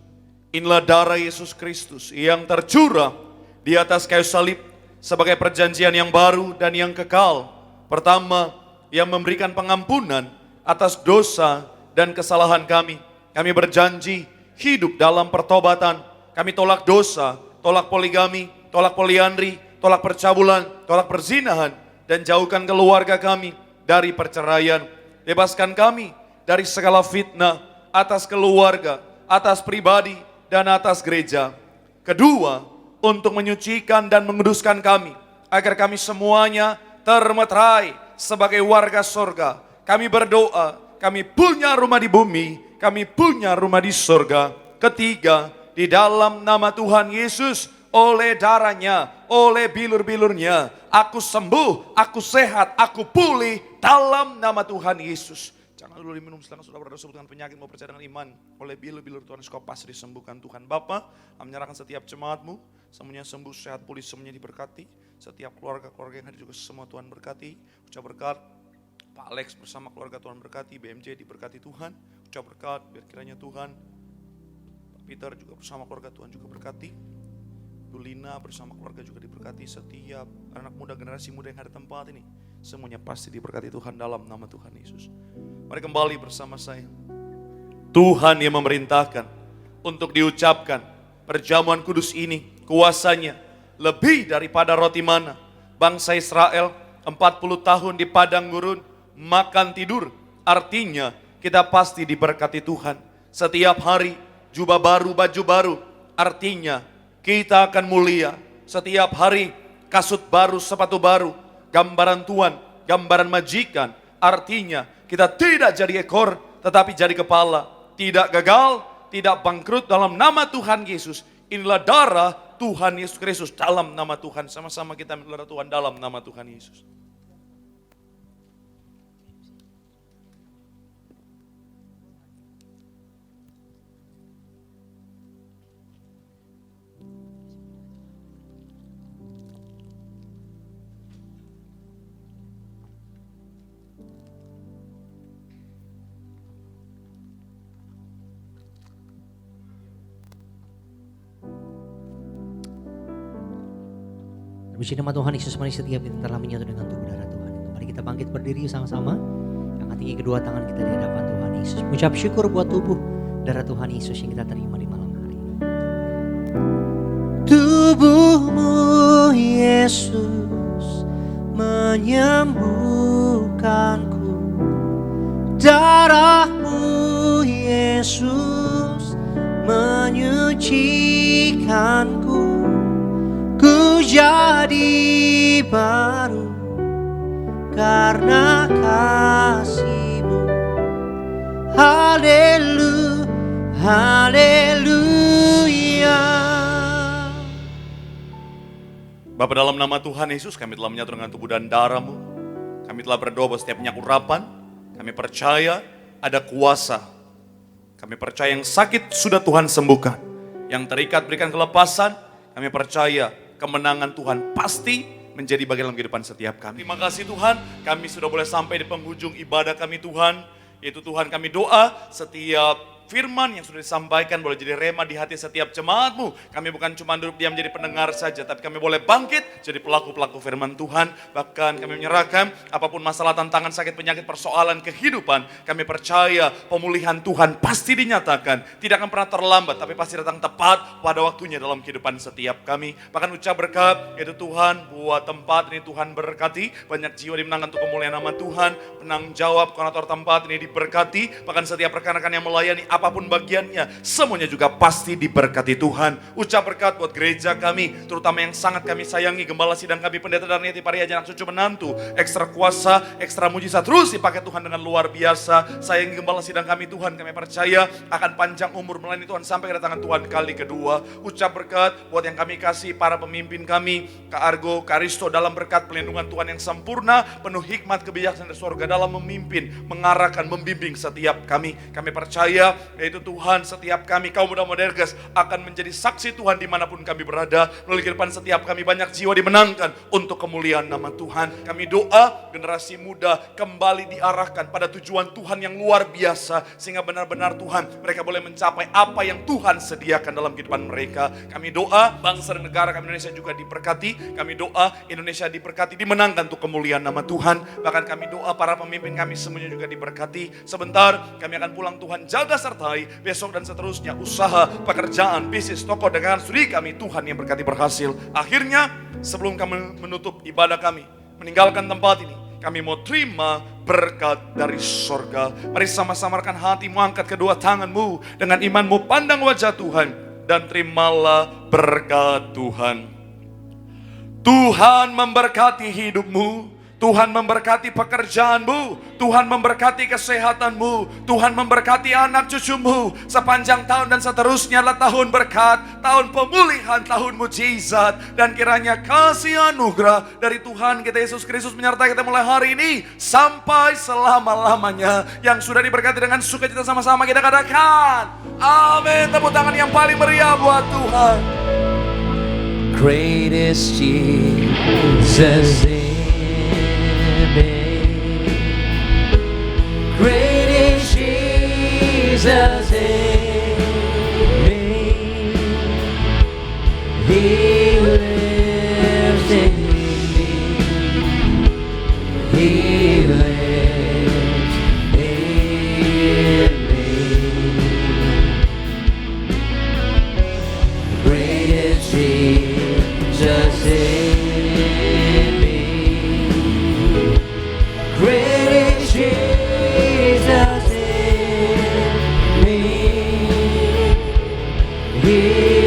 inilah darah Yesus Kristus yang tercurah di atas kayu salib sebagai perjanjian yang baru dan yang kekal. Pertama, yang memberikan pengampunan atas dosa dan kesalahan kami. Kami berjanji hidup dalam pertobatan. Kami tolak dosa, tolak poligami, tolak poliandri, tolak percabulan, tolak perzinahan, dan jauhkan keluarga kami dari perceraian. Bebaskan kami dari segala fitnah atas keluarga, atas pribadi, dan atas gereja. Kedua, untuk menyucikan dan menguduskan kami, agar kami semuanya termeterai sebagai warga sorga. Kami berdoa, kami punya rumah di bumi, kami punya rumah di sorga. Ketiga, di dalam nama Tuhan Yesus, oleh darahnya, oleh bilur-bilurnya, aku sembuh, aku sehat, aku pulih dalam nama Tuhan Yesus. Jangan dulu diminum sedangkan sudah berada dengan penyakit, mau percaya dengan iman. Oleh bilur-bilur Tuhan Yesus kau pasti disembuhkan Tuhan. Bapa, kami menyerahkan setiap jemaatmu, semuanya sembuh, sehat, pulih, semuanya diberkati. Setiap keluarga-keluarga yang hadir juga semua Tuhan berkati. Ucap berkat, Pak Alex bersama keluarga Tuhan berkati, BMJ diberkati Tuhan. Ucap berkat, biar kiranya Tuhan, Pak Peter juga bersama keluarga Tuhan juga berkati. Lina bersama keluarga juga diberkati. Setiap anak muda, generasi muda yang ada tempat ini, semuanya pasti diberkati Tuhan dalam nama Tuhan Yesus. Mari kembali bersama saya. Tuhan yang memerintahkan untuk diucapkan perjamuan kudus ini, kuasanya lebih daripada roti mana. Bangsa Israel 40 tahun di padang gurun, makan tidur. Artinya kita pasti diberkati Tuhan. Setiap hari jubah baru, baju baru. Artinya kita akan mulia. Setiap hari kasut baru, sepatu baru. Gambaran Tuhan, gambaran majikan. Artinya kita tidak jadi ekor, tetapi jadi kepala. Tidak gagal, tidak bangkrut dalam nama Tuhan Yesus. Inilah darah Tuhan Yesus Kristus dalam nama Tuhan. Sama-sama kita minta darah Tuhan dalam nama Tuhan Yesus. Puji nama Tuhan Yesus, mari setiap kita telah menyatu dengan tubuh darah Tuhan. Mari kita bangkit berdiri sama-sama. Angkat tinggi kedua tangan kita di hadapan Tuhan Yesus. Mengucap syukur buat tubuh darah Tuhan Yesus yang kita terima di malam hari. Tubuhmu Yesus menyembuhkanku. Darahmu Yesus menyucikanku. Ku jadi baru karena kasih-Mu. Haleluya, haleluya. Bapa, dalam nama Tuhan Yesus kami telah menyatu dengan tubuh dan darah-Mu. Kami telah berdoa bahwa setiap penyakurapan, kami percaya ada kuasa. Kami percaya yang sakit sudah Tuhan sembuhkan. Yang terikat berikan kelepasan. Kami percaya kemenangan Tuhan pasti menjadi bagian dalam kehidupan setiap kami. Terima kasih Tuhan, kami sudah boleh sampai di penghujung ibadah kami Tuhan. Yaitu Tuhan kami doa setiap firman yang sudah disampaikan boleh jadi rema di hati setiap jemaatmu. Kami bukan cuma duduk diam jadi pendengar saja, tapi kami boleh bangkit jadi pelaku-pelaku firman Tuhan. Bahkan kami menyerahkan apapun masalah, tantangan, sakit, penyakit, persoalan kehidupan. Kami percaya pemulihan Tuhan pasti dinyatakan. Tidak akan pernah terlambat, tapi pasti datang tepat pada waktunya dalam kehidupan setiap kami. Bahkan ucap berkat, yaitu Tuhan buat tempat ini Tuhan berkati. Banyak jiwa dimenangkan untuk kemuliaan nama Tuhan. Penanggung jawab, koordinator tempat ini diberkati. Bahkan setiap rekan-rekan yang melayani apapun bagiannya, semuanya juga pasti diberkati Tuhan. Ucap berkat buat gereja kami, terutama yang sangat kami sayangi, Gembala Sidang kami, Pendeta Darniati Pariaja, anak cucu menantu, ekstra kuasa, ekstra mujizat, terus dipakai Tuhan dengan luar biasa. Sayangi Gembala Sidang kami Tuhan, kami percaya akan panjang umur melayani Tuhan sampai kedatangan Tuhan kali kedua. Ucap berkat buat yang kami kasih, para pemimpin kami, Kak Argo, Kak Risto, dalam berkat pelindungan Tuhan yang sempurna, penuh hikmat kebijaksanaan dari surga dalam memimpin, mengarahkan, membimbing setiap kami. Kami percaya yaitu Tuhan, setiap kami kaum muda Modergas akan menjadi saksi Tuhan dimanapun kami berada. Melalui kehidupan setiap kami banyak jiwa dimenangkan untuk kemuliaan nama Tuhan. Kami doa generasi muda kembali diarahkan pada tujuan Tuhan yang luar biasa, sehingga benar-benar Tuhan mereka boleh mencapai apa yang Tuhan sediakan dalam kehidupan mereka. Kami doa bangsa dan negara kami Indonesia juga diberkati. Kami doa Indonesia diberkati, dimenangkan untuk kemuliaan nama Tuhan. Bahkan kami doa para pemimpin kami semuanya juga diberkati. Sebentar kami akan pulang, Tuhan jaga sertai besok dan seterusnya, usaha, pekerjaan, bisnis, toko, dagangan, studi kami, Tuhan yang berkati berhasil. Akhirnya sebelum kami menutup ibadah kami, meninggalkan tempat ini, kami mau terima berkat dari sorga. Mari sama-sama rekan hatimu, angkat kedua tanganmu, dengan imanmu pandang wajah Tuhan, dan terimalah berkat Tuhan. Tuhan memberkati hidupmu, Tuhan memberkati pekerjaanmu, Tuhan memberkati kesehatanmu, Tuhan memberkati anak cucumu. Sepanjang tahun dan seterusnya adalah tahun berkat, tahun pemulihan, tahun mujizat. Dan kiranya kasih anugerah dari Tuhan kita Yesus Kristus menyertai kita mulai hari ini sampai selama-lamanya. Yang sudah diberkati dengan sukacita sama-sama kita katakan amin. Tepuk tangan yang paling meriah buat Tuhan. Great is Jesus in me. Great is Jesus in me. He lives in me. He lives in me. Great is Jesus in me. Great is Jesus in me. He